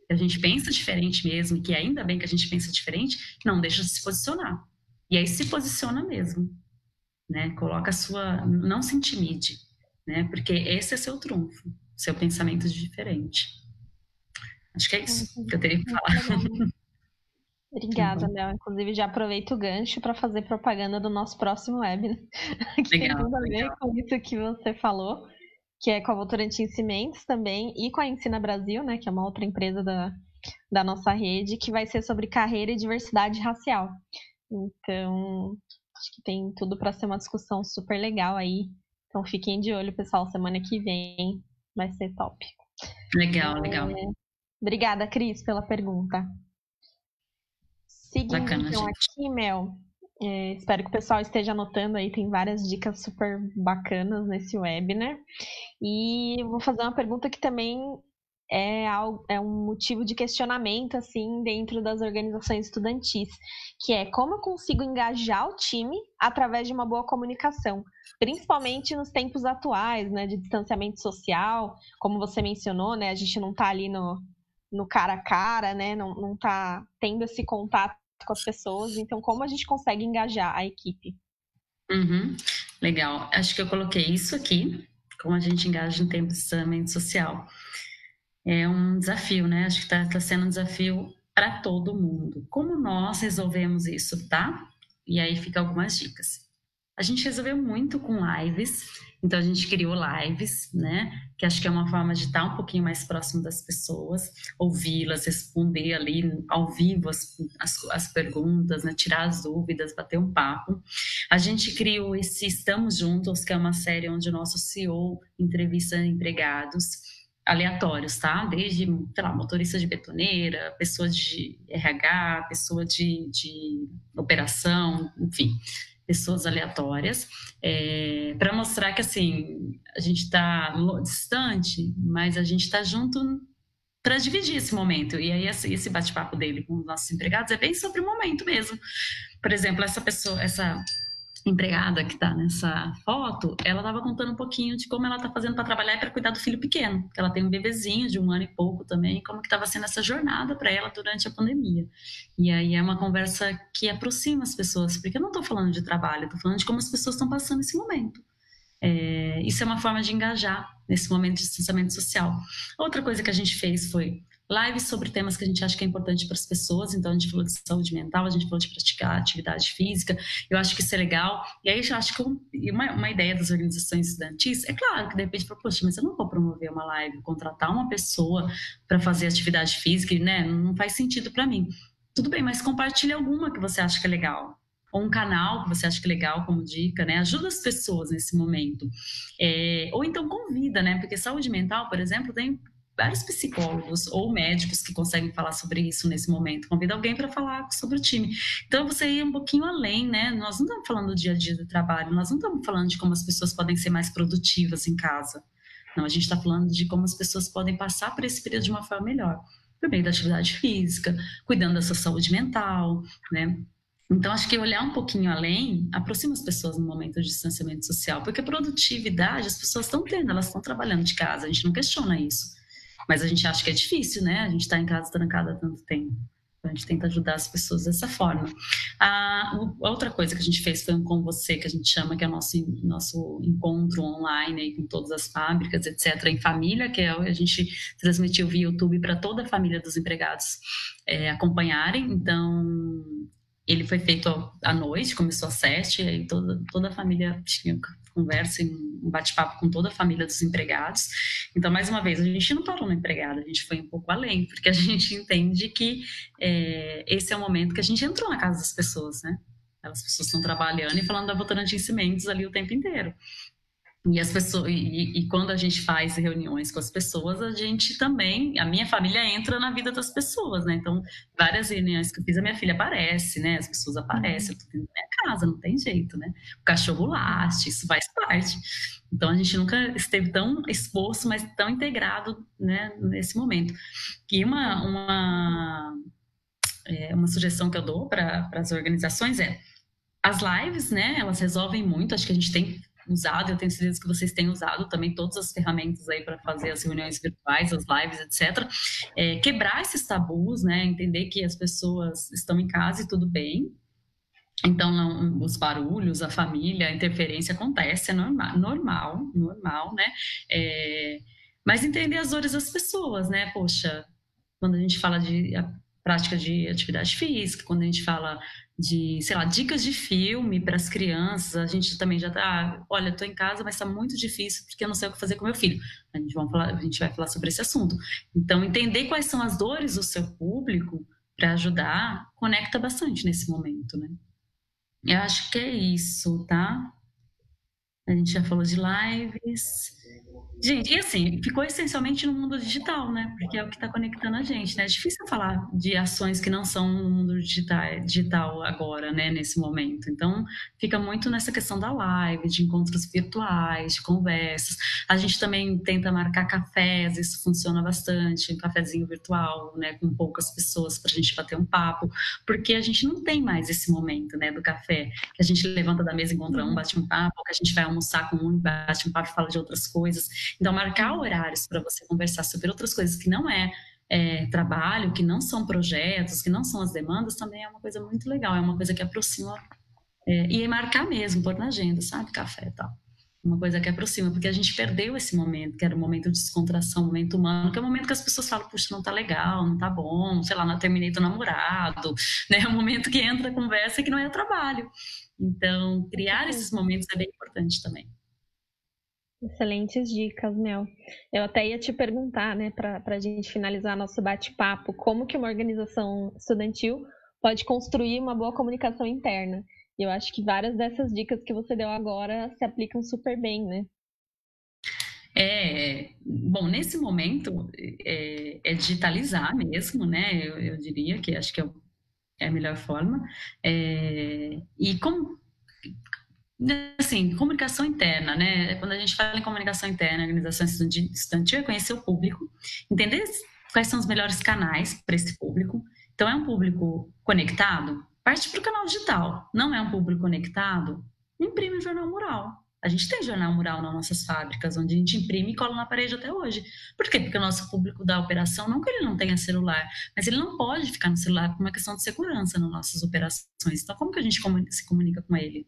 que a gente pensa diferente mesmo, que ainda bem que a gente pensa diferente, não deixa de se posicionar. E aí se posiciona mesmo, né? Coloca a sua... Não se intimide, né? Porque esse é seu trunfo, seu pensamento diferente. Acho que é isso que eu teria que falar. Obrigada, Mel. Inclusive, já aproveito o gancho para fazer propaganda do nosso próximo webinar, que tem Legal, tudo a ver legal. com isso que você falou, que é com a Votorantim Cimentos também, e com a Ensina Brasil, né, que é uma outra empresa da nossa rede, que vai ser sobre carreira e diversidade racial. Então, acho que tem tudo para ser uma discussão super legal aí. Então, fiquem de olho, pessoal, semana que vem vai ser top. Legal, legal. Obrigada, Cris, pela pergunta. Seguindo Bacana, então gente. aqui, Mel, espero que o pessoal esteja anotando aí, tem várias dicas super bacanas nesse webinar. E eu vou fazer uma pergunta que também é um motivo de questionamento, assim, dentro das organizações estudantis, que é como eu consigo engajar o time através de uma boa comunicação, principalmente nos tempos atuais, né, de distanciamento social, como você mencionou, né, a gente não está ali no cara a cara, né, não está tendo esse contato com as pessoas, então como a gente consegue engajar a equipe? Legal, acho que eu coloquei isso aqui, como a gente engaja em tempos de distanciamento social. É um desafio, né? Acho que está sendo um desafio para todo mundo. Como nós resolvemos isso, tá? E aí fica algumas dicas. A gente resolveu muito com lives, então a gente criou lives, né? Que acho que é uma forma de estar um pouquinho mais próximo das pessoas, ouvi-las, responder ali ao vivo as perguntas, né? Tirar as dúvidas, bater um papo. A gente criou esse Estamos Juntos, que é uma série onde o nosso CEO entrevista empregados aleatórios, tá? Desde, sei lá, motorista de betoneira, pessoa de RH, pessoa de operação, enfim, pessoas aleatórias, para mostrar que, assim, a gente está distante, mas a gente está junto para dividir esse momento. E aí esse bate-papo dele com os nossos empregados é bem sobre o momento mesmo. Por exemplo, essa empregada que está nessa foto, ela estava contando um pouquinho de como ela está fazendo para trabalhar e para cuidar do filho pequeno, que ela tem um bebezinho de 1 ano e pouco também, como que estava sendo essa jornada para ela durante a pandemia. E aí é uma conversa que aproxima as pessoas, porque eu não estou falando de trabalho, estou falando de como as pessoas estão passando esse momento. Isso é uma forma de engajar nesse momento de distanciamento social. Outra coisa que a gente fez foi lives sobre temas que a gente acha que é importante para as pessoas. Então, a gente falou de saúde mental, a gente falou de praticar atividade física. Eu acho que isso é legal. E aí, eu acho que uma ideia das organizações estudantis é claro que de repente, poxa, mas eu não vou promover uma live, contratar uma pessoa para fazer atividade física, né? Não faz sentido para mim. Tudo bem, mas compartilhe alguma que você acha que é legal. Ou um canal que você acha que é legal como dica, né? Ajuda as pessoas nesse momento. Ou então convida, né? Porque saúde mental, por exemplo, tem vários psicólogos ou médicos que conseguem falar sobre isso nesse momento. Convida alguém para falar sobre o time. Então, você ir um pouquinho além, né? Nós não estamos falando do dia a dia do trabalho, nós não estamos falando de como as pessoas podem ser mais produtivas em casa. Não, a gente está falando de como as pessoas podem passar por esse período de uma forma melhor. Por meio da atividade física, cuidando da sua saúde mental, né? Então, acho que olhar um pouquinho além aproxima as pessoas no momento de distanciamento social, porque produtividade as pessoas estão tendo, elas estão trabalhando de casa, a gente não questiona isso. Mas a gente acha que é difícil, né? A gente está em casa trancada há tanto tempo. A gente tenta ajudar as pessoas dessa forma. A outra coisa que a gente fez foi um Com Você, que a gente chama, que é o nosso encontro online aí com todas as fábricas, etc., em família, que a gente transmitiu via YouTube para toda a família dos empregados acompanharem. Então, ele foi feito à noite, começou às 7, e aí toda a família tinha conversa, um bate-papo com toda a família dos empregados. Então, mais uma vez, a gente não parou no empregado, a gente foi um pouco além, porque a gente entende que esse é o momento que a gente entrou na casa das pessoas, né? As pessoas estão trabalhando e falando da Votorantim Cimentos ali o tempo inteiro. E as pessoas, e quando a gente faz reuniões com as pessoas, a gente também, a minha família entra na vida das pessoas, né? Então, várias reuniões que eu fiz, a minha filha aparece, né? As pessoas aparecem, eu tô dentro da minha casa, não tem jeito, né? O cachorro late, isso faz parte. Então, a gente nunca esteve tão exposto, mas tão integrado, né, nesse momento. E uma sugestão que eu dou para as organizações as lives, né? Elas resolvem muito, acho que a gente tem usado, eu tenho certeza que vocês têm usado também todas as ferramentas aí para fazer as reuniões virtuais, as lives, etc. Quebrar esses tabus, né? Entender que as pessoas estão em casa e tudo bem. Então, não, os barulhos, a família, a interferência acontece, é normal, né? Mas entender as dores das pessoas, né? Poxa, quando a gente fala de prática de atividade física, quando a gente fala de, sei lá, dicas de filme para as crianças, a gente também já tá, olha, estou em casa, mas está muito difícil porque eu não sei o que fazer com meu filho. A gente vai falar sobre esse assunto. Então, entender quais são as dores do seu público para ajudar, conecta bastante nesse momento, né? Eu acho que é isso, tá? A gente já falou de lives. Gente, e assim, ficou essencialmente no mundo digital, né? Porque é o que está conectando a gente, né? É difícil falar de ações que não são no mundo digital agora, né? Nesse momento. Então, fica muito nessa questão da live, de encontros virtuais, de conversas. A gente também tenta marcar cafés, isso funciona bastante, um cafezinho virtual, né? Com poucas pessoas para a gente bater um papo, porque a gente não tem mais esse momento, né? Do café, que a gente levanta da mesa, encontra um, bate um papo, que a gente vai almoçar com um, bate um papo e fala de outras coisas. Então, marcar horários para você conversar sobre outras coisas que não é trabalho, que não são projetos, que não são as demandas, também é uma coisa muito legal, é uma coisa que aproxima, e marcar mesmo, pôr na agenda, sabe, café e tal. Uma coisa que aproxima, porque a gente perdeu esse momento, que era o momento de descontração, o momento humano, que é o momento que as pessoas falam, puxa, não tá legal, não tá bom, sei lá, não terminei do namorado, né? É o momento que entra a conversa e que não é trabalho. Então, criar esses momentos é bem importante também. Excelentes dicas, Mel. Eu até ia te perguntar, né, para a gente finalizar nosso bate-papo, como que uma organização estudantil pode construir uma boa comunicação interna. E eu acho que várias dessas dicas que você deu agora se aplicam super bem, né? Bom, nesse momento é digitalizar mesmo, né? Eu diria que acho que é a melhor forma. E como assim, comunicação interna, né? Quando a gente fala em comunicação interna, organização estudantil, é conhecer o público, entender quais são os melhores canais para esse público. Então, é um público conectado? Parte para o canal digital. Não é um público conectado? Imprime jornal mural. A gente tem jornal mural nas nossas fábricas, onde a gente imprime e cola na parede até hoje. Por quê? Porque o nosso público da operação, não que ele não tenha celular, mas ele não pode ficar no celular por uma questão de segurança nas nossas operações. Então, como que a gente se comunica com ele?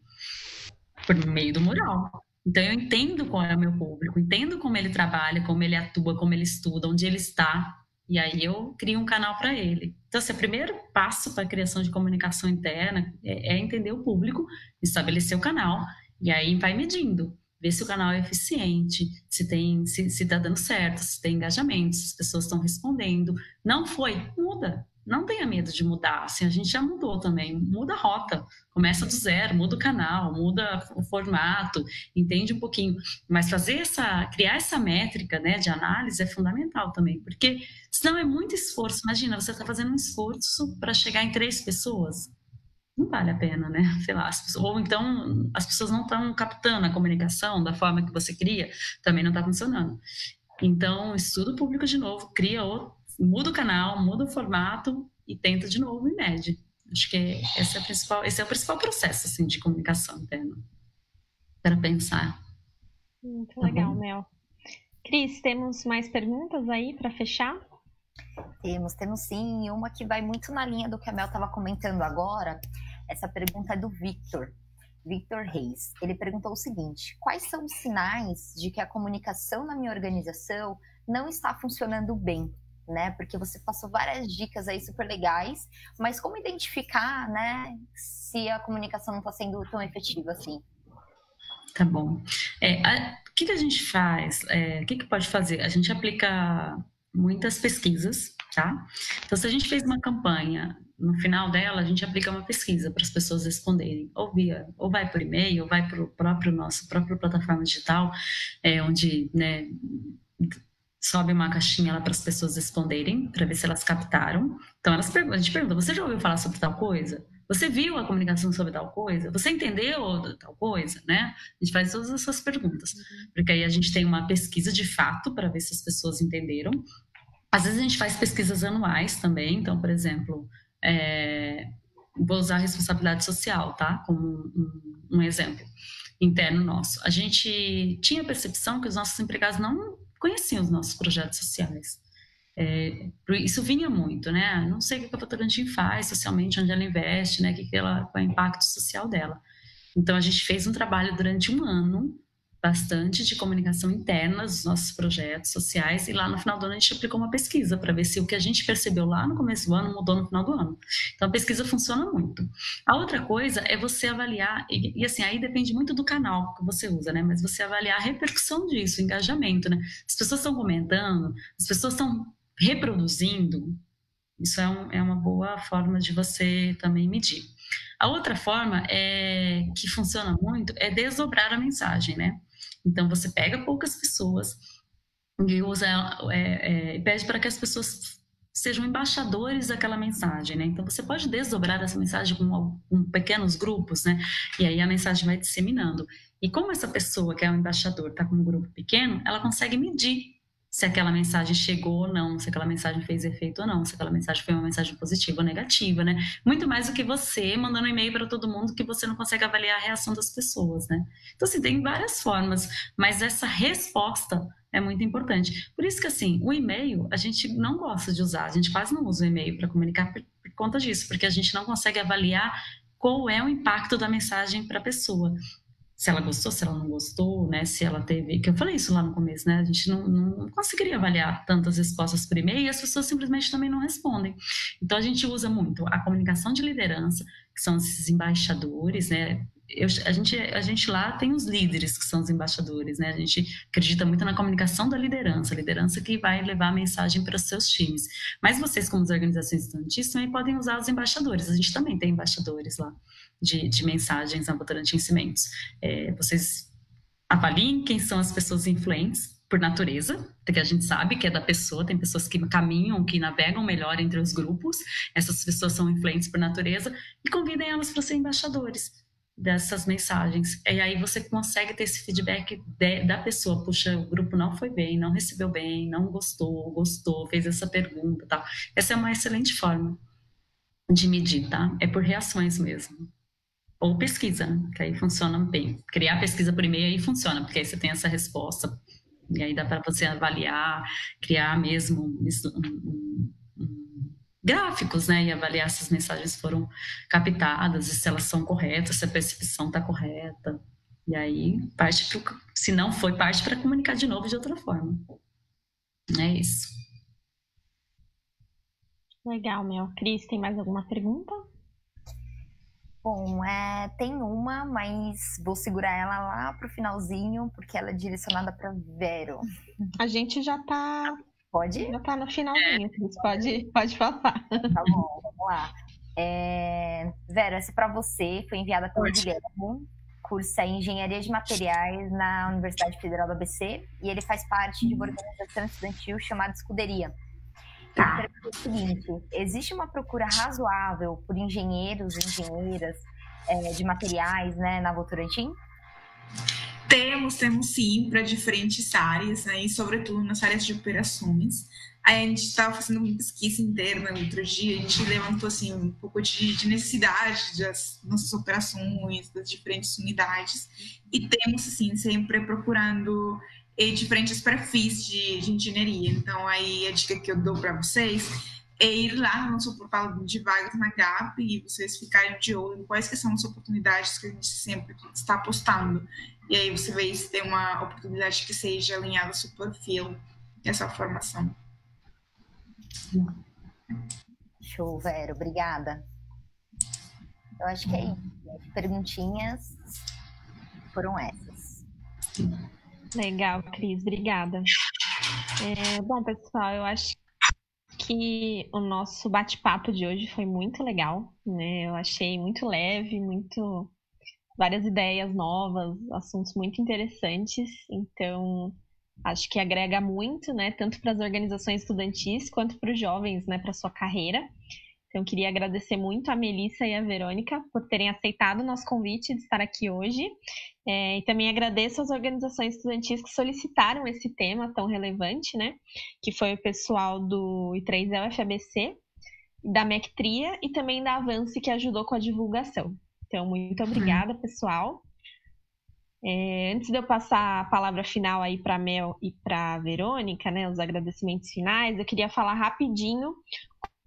Por meio do mural. Então, eu entendo qual é o meu público, entendo como ele trabalha, como ele atua, como ele estuda, onde ele está, e aí eu crio um canal para ele. Então, o primeiro passo para a criação de comunicação interna é entender o público, estabelecer o canal, e aí vai medindo, ver se o canal é eficiente, se está dando certo, se tem engajamento, se as pessoas estão respondendo. Não foi? Muda. Não tenha medo de mudar, assim, a gente já mudou também, muda a rota, começa do zero, muda o canal, muda o formato, entende um pouquinho, mas criar essa métrica, né, de análise é fundamental também, porque senão é muito esforço, imagina, você está fazendo um esforço para chegar em 3 pessoas, não vale a pena, né, sei lá, ou então as pessoas não estão captando a comunicação da forma que você queria, também não está funcionando. Então, estuda o público de novo, muda o canal, muda o formato e tenta de novo e mede. Acho que esse é o principal processo assim, de comunicação interna para pensar. Muito legal, Mel. Cris, temos mais perguntas aí para fechar? Temos sim. Uma que vai muito na linha do que a Mel estava comentando agora. Essa pergunta é do Victor Reis. Ele perguntou o seguinte: quais são os sinais de que a comunicação na minha organização não está funcionando bem? Né? Porque você passou várias dicas aí super legais, mas como identificar, né, se a comunicação não está sendo tão efetiva assim? Tá bom. O que a gente faz? O que pode fazer? A gente aplica muitas pesquisas, tá? Então, se a gente fez uma campanha, no final dela, a gente aplica uma pesquisa para as pessoas responderem, ou vai por e-mail, ou vai para o nossa própria plataforma digital, onde, né, sobe uma caixinha lá para as pessoas responderem, para ver se elas captaram. Então, a gente pergunta, você já ouviu falar sobre tal coisa? Você viu a comunicação sobre tal coisa? Você entendeu tal coisa, né? A gente faz todas essas perguntas, porque aí a gente tem uma pesquisa de fato para ver se as pessoas entenderam. Às vezes a gente faz pesquisas anuais também, então, por exemplo, vou usar a responsabilidade social, tá? Como um exemplo interno nosso. A gente tinha a percepção que os nossos empregados não conheciam os nossos projetos sociais. Isso vinha muito, né? Não sei o que a Votorantim faz socialmente, onde ela investe, né? Qual é o impacto social dela. Então, a gente fez um trabalho durante um ano bastante de comunicação interna dos nossos projetos sociais, e lá no final do ano a gente aplicou uma pesquisa para ver se o que a gente percebeu lá no começo do ano mudou no final do ano. Então a pesquisa funciona muito. A outra coisa é você avaliar, e assim, aí depende muito do canal que você usa, né? Mas você avaliar a repercussão disso, o engajamento, né? As pessoas estão comentando, as pessoas estão reproduzindo, isso é uma boa forma de você também medir. A outra forma que funciona muito é desdobrar a mensagem, né? Então, você pega poucas pessoas e pede para que as pessoas sejam embaixadores daquela mensagem, né? Então, você pode desdobrar essa mensagem com pequenos grupos, né? E aí a mensagem vai disseminando. E como essa pessoa que é o embaixador está com um grupo pequeno, ela consegue medir se aquela mensagem chegou ou não, se aquela mensagem fez efeito ou não, se aquela mensagem foi uma mensagem positiva ou negativa, né? Muito mais do que você mandando um e-mail para todo mundo que você não consegue avaliar a reação das pessoas, né? Então, assim, tem várias formas, mas essa resposta é muito importante. Por isso que, assim, o e-mail a gente não gosta de usar, a gente quase não usa o e-mail para comunicar por conta disso, porque a gente não consegue avaliar qual é o impacto da mensagem para a pessoa. Se ela gostou, se ela não gostou, né? Se ela teve... Que eu falei isso lá no começo, né? A gente não conseguiria avaliar tantas respostas por e-mail e as pessoas simplesmente também não respondem. Então, a gente usa muito a comunicação de liderança, que são esses embaixadores, né? A gente lá tem os líderes, que são os embaixadores, né? A gente acredita muito na comunicação da liderança, a liderança que vai levar a mensagem para os seus times. Mas vocês, como as organizações estudantis, também podem usar os embaixadores. A gente também tem embaixadores lá de mensagens na Votorantim Cimentos. Vocês avaliem quem são as pessoas influentes por natureza, porque a gente sabe que é da pessoa, tem pessoas que caminham, que navegam melhor entre os grupos, essas pessoas são influentes por natureza, e convidem elas para serem embaixadores dessas mensagens. E aí você consegue ter esse feedback da pessoa. Puxa, o grupo não foi bem, não recebeu bem, não gostou, fez essa pergunta, tal. Essa é uma excelente forma de medir, tá? É por reações mesmo. Ou pesquisa, né? Que aí funciona bem. Criar pesquisa por e-mail aí funciona, porque aí você tem essa resposta, e aí dá para você avaliar, criar mesmo gráficos, né? E avaliar se as mensagens foram captadas, e se elas são corretas, se a percepção está correta. E aí, se não foi, parte para comunicar de novo de outra forma. É isso. Legal, Mel. Cris, tem mais alguma pergunta? Bom, tem uma, mas vou segurar ela lá pro finalzinho, porque ela é direcionada para Vero. A gente já tá... Pode? Já tá no finalzinho, Cris. Pode falar. Tá bom, vamos lá. Vero, essa é para você, foi enviada pelo Guilherme, cursa Engenharia de Materiais na Universidade Federal do ABC, e ele faz parte de uma organização estudantil chamada Escuderia. Tá. É o seguinte, existe uma procura razoável por engenheiros e engenheiras de materiais, né, na Votorantim? Temos sim, para diferentes áreas, né, e sobretudo nas áreas de operações. Aí a gente estava fazendo uma pesquisa interna outro dia, a gente levantou assim, um pouco de necessidade das nossas operações, das diferentes unidades, e temos assim, sempre procurando diferentes perfis de engenharia. Então, aí a dica que eu dou para vocês é ir lá no nosso portal de vagas na GAP e vocês ficarem de olho em quais que são as oportunidades que a gente sempre está postando. E aí você vê se tem uma oportunidade que seja alinhada ao seu perfil e essa formação. Show, Vero. Obrigada. Eu acho que é isso. As perguntinhas foram essas. Legal, Cris. Obrigada. Bom, pessoal, eu acho que o nosso bate-papo de hoje foi muito legal, né? Eu achei muito leve, várias ideias novas, assuntos muito interessantes. Então, acho que agrega muito, né? Tanto para as organizações estudantis quanto para os jovens, né? Para sua carreira. Então, queria agradecer muito a Melissa e a Verônica por terem aceitado o nosso convite de estar aqui hoje. E também agradeço às organizações estudantis que solicitaram esse tema tão relevante, né? Que foi o pessoal do I3E UFABC, da MECTRIA e também da Avance, que ajudou com a divulgação. Então, muito obrigada, pessoal. Antes de eu passar a palavra final aí para a Mel e para a Verônica, né? Os agradecimentos finais, eu queria falar rapidinho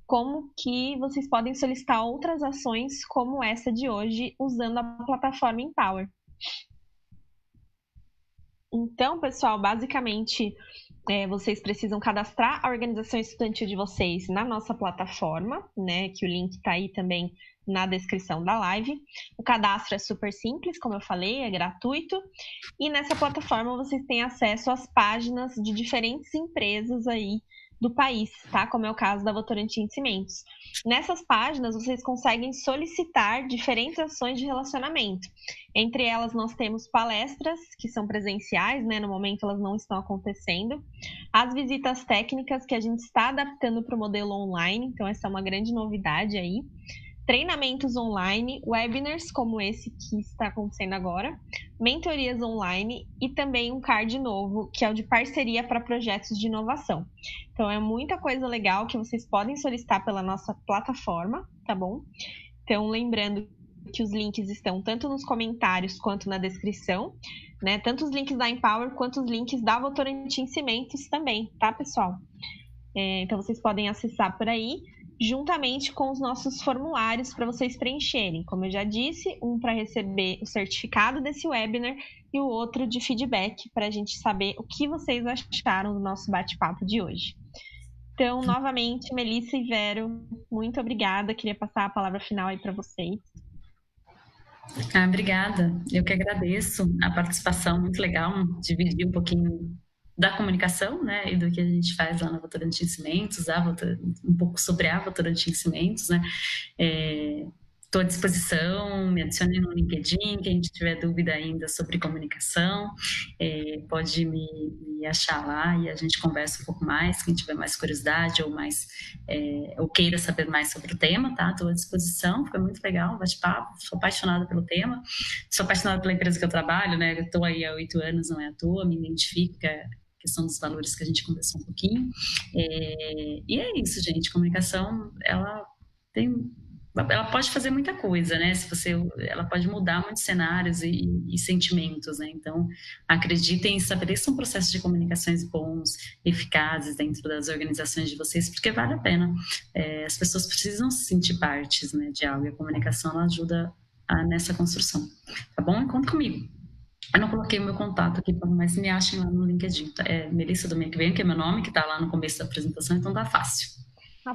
como que vocês podem solicitar outras ações como essa de hoje usando a plataforma Empower. Então, pessoal, basicamente, vocês precisam cadastrar a organização estudantil de vocês na nossa plataforma, né? Que o link está aí também na descrição da live. O cadastro é super simples, como eu falei, é gratuito. E nessa plataforma vocês têm acesso às páginas de diferentes empresas aí do país, tá? Como é o caso da Votorantim Cimentos. Nessas páginas, vocês conseguem solicitar diferentes ações de relacionamento. Entre elas, nós temos palestras, que são presenciais, né? No momento, elas não estão acontecendo. As visitas técnicas, que a gente está adaptando para o modelo online. Então, essa é uma grande novidade aí. Treinamentos online, webinars como esse que está acontecendo agora, mentorias online e também um card novo, que é o de parceria para projetos de inovação. Então, é muita coisa legal que vocês podem solicitar pela nossa plataforma, tá bom? Então, lembrando que os links estão tanto nos comentários quanto na descrição, né? Tanto os links da Empower quanto os links da Votorantim Cimentos também, tá, pessoal? Então, vocês podem acessar por aí, juntamente com os nossos formulários para vocês preencherem. Como eu já disse, um para receber o certificado desse webinar e o outro de feedback para a gente saber o que vocês acharam do nosso bate-papo de hoje. Então, novamente, Melissa e Vero, muito obrigada. Queria passar a palavra final aí para vocês. Obrigada. Eu que agradeço a participação, muito legal, dividir um pouquinho da comunicação, né, e do que a gente faz lá na Votorantim Cimentos, um pouco sobre a Votorantim Cimentos, né. Estou à disposição, me adicione no LinkedIn, quem tiver dúvida ainda sobre comunicação, pode me achar lá e a gente conversa um pouco mais, quem tiver mais curiosidade ou queira saber mais sobre o tema, tá? Estou à disposição, foi muito legal o bate-papo, sou apaixonada pelo tema, sou apaixonada pela empresa que eu trabalho, né? Eu estou aí há 8 anos, não é à toa, me identifico, a questão dos valores que a gente conversou um pouquinho, e é isso, gente, comunicação, ela pode fazer muita coisa, né? Ela pode mudar muitos cenários e sentimentos, né? Então, acreditem, estabeleçam um processo de comunicações bons, eficazes dentro das organizações de vocês, porque vale a pena. As pessoas precisam se sentir partes, né, de algo, e a comunicação ela ajuda nessa construção. Tá bom? Conta comigo. Eu não coloquei o meu contato aqui, mas me achem lá no LinkedIn. Melissa Domenico Venho, que é meu nome, que está lá no começo da apresentação, então tá fácil.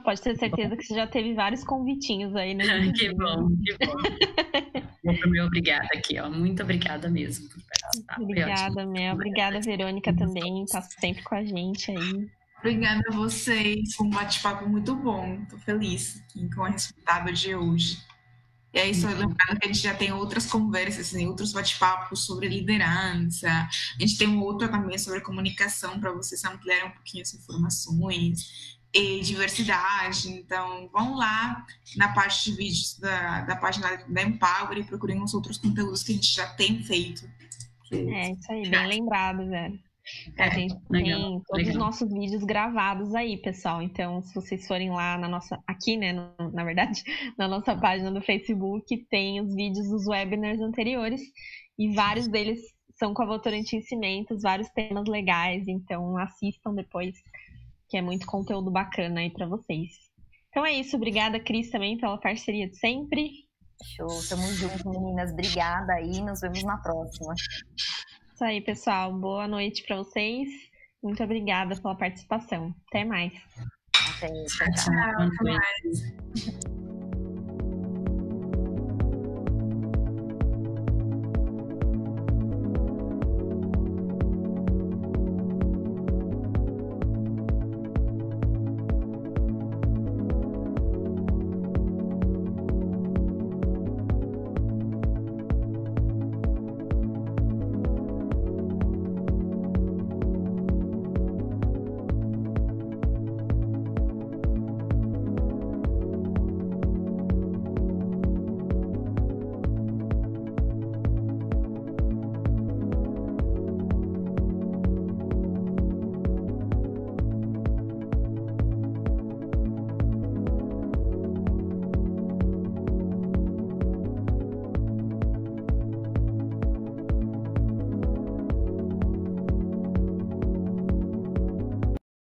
Pode ter certeza que você já teve vários convitinhos aí, né? Que bom, que bom. Meu obrigada aqui, ó. Muito obrigada mesmo por participar. Obrigada, Mel. Obrigada, Verônica, também. Tá sempre com a gente aí. Obrigada a vocês. Foi um bate-papo muito bom. Estou feliz com o resultado de hoje. E é isso, lembrando que a gente já tem outras conversas, assim, outros bate-papos sobre liderança. A gente tem um outro também sobre comunicação, para vocês ampliarem um pouquinho as informações. E diversidade, então vão lá na parte de vídeos da página da Empower e procurem os outros conteúdos que a gente já tem feito. Isso aí, bem lembrado, velho. A gente tem todos os nossos vídeos gravados aí, pessoal, então se vocês forem lá aqui, né, na verdade, na nossa página do Facebook, tem os vídeos dos webinars anteriores e vários deles são com a Votorantim Cimentos, vários temas legais, então assistam depois, que é muito conteúdo bacana aí para vocês. Então é isso, obrigada, Cris, também pela parceria de sempre. Show, tamo junto, meninas. Obrigada aí, nos vemos na próxima. Isso aí, pessoal. Boa noite para vocês. Muito obrigada pela participação. Até mais. Até, tchau. Até mais.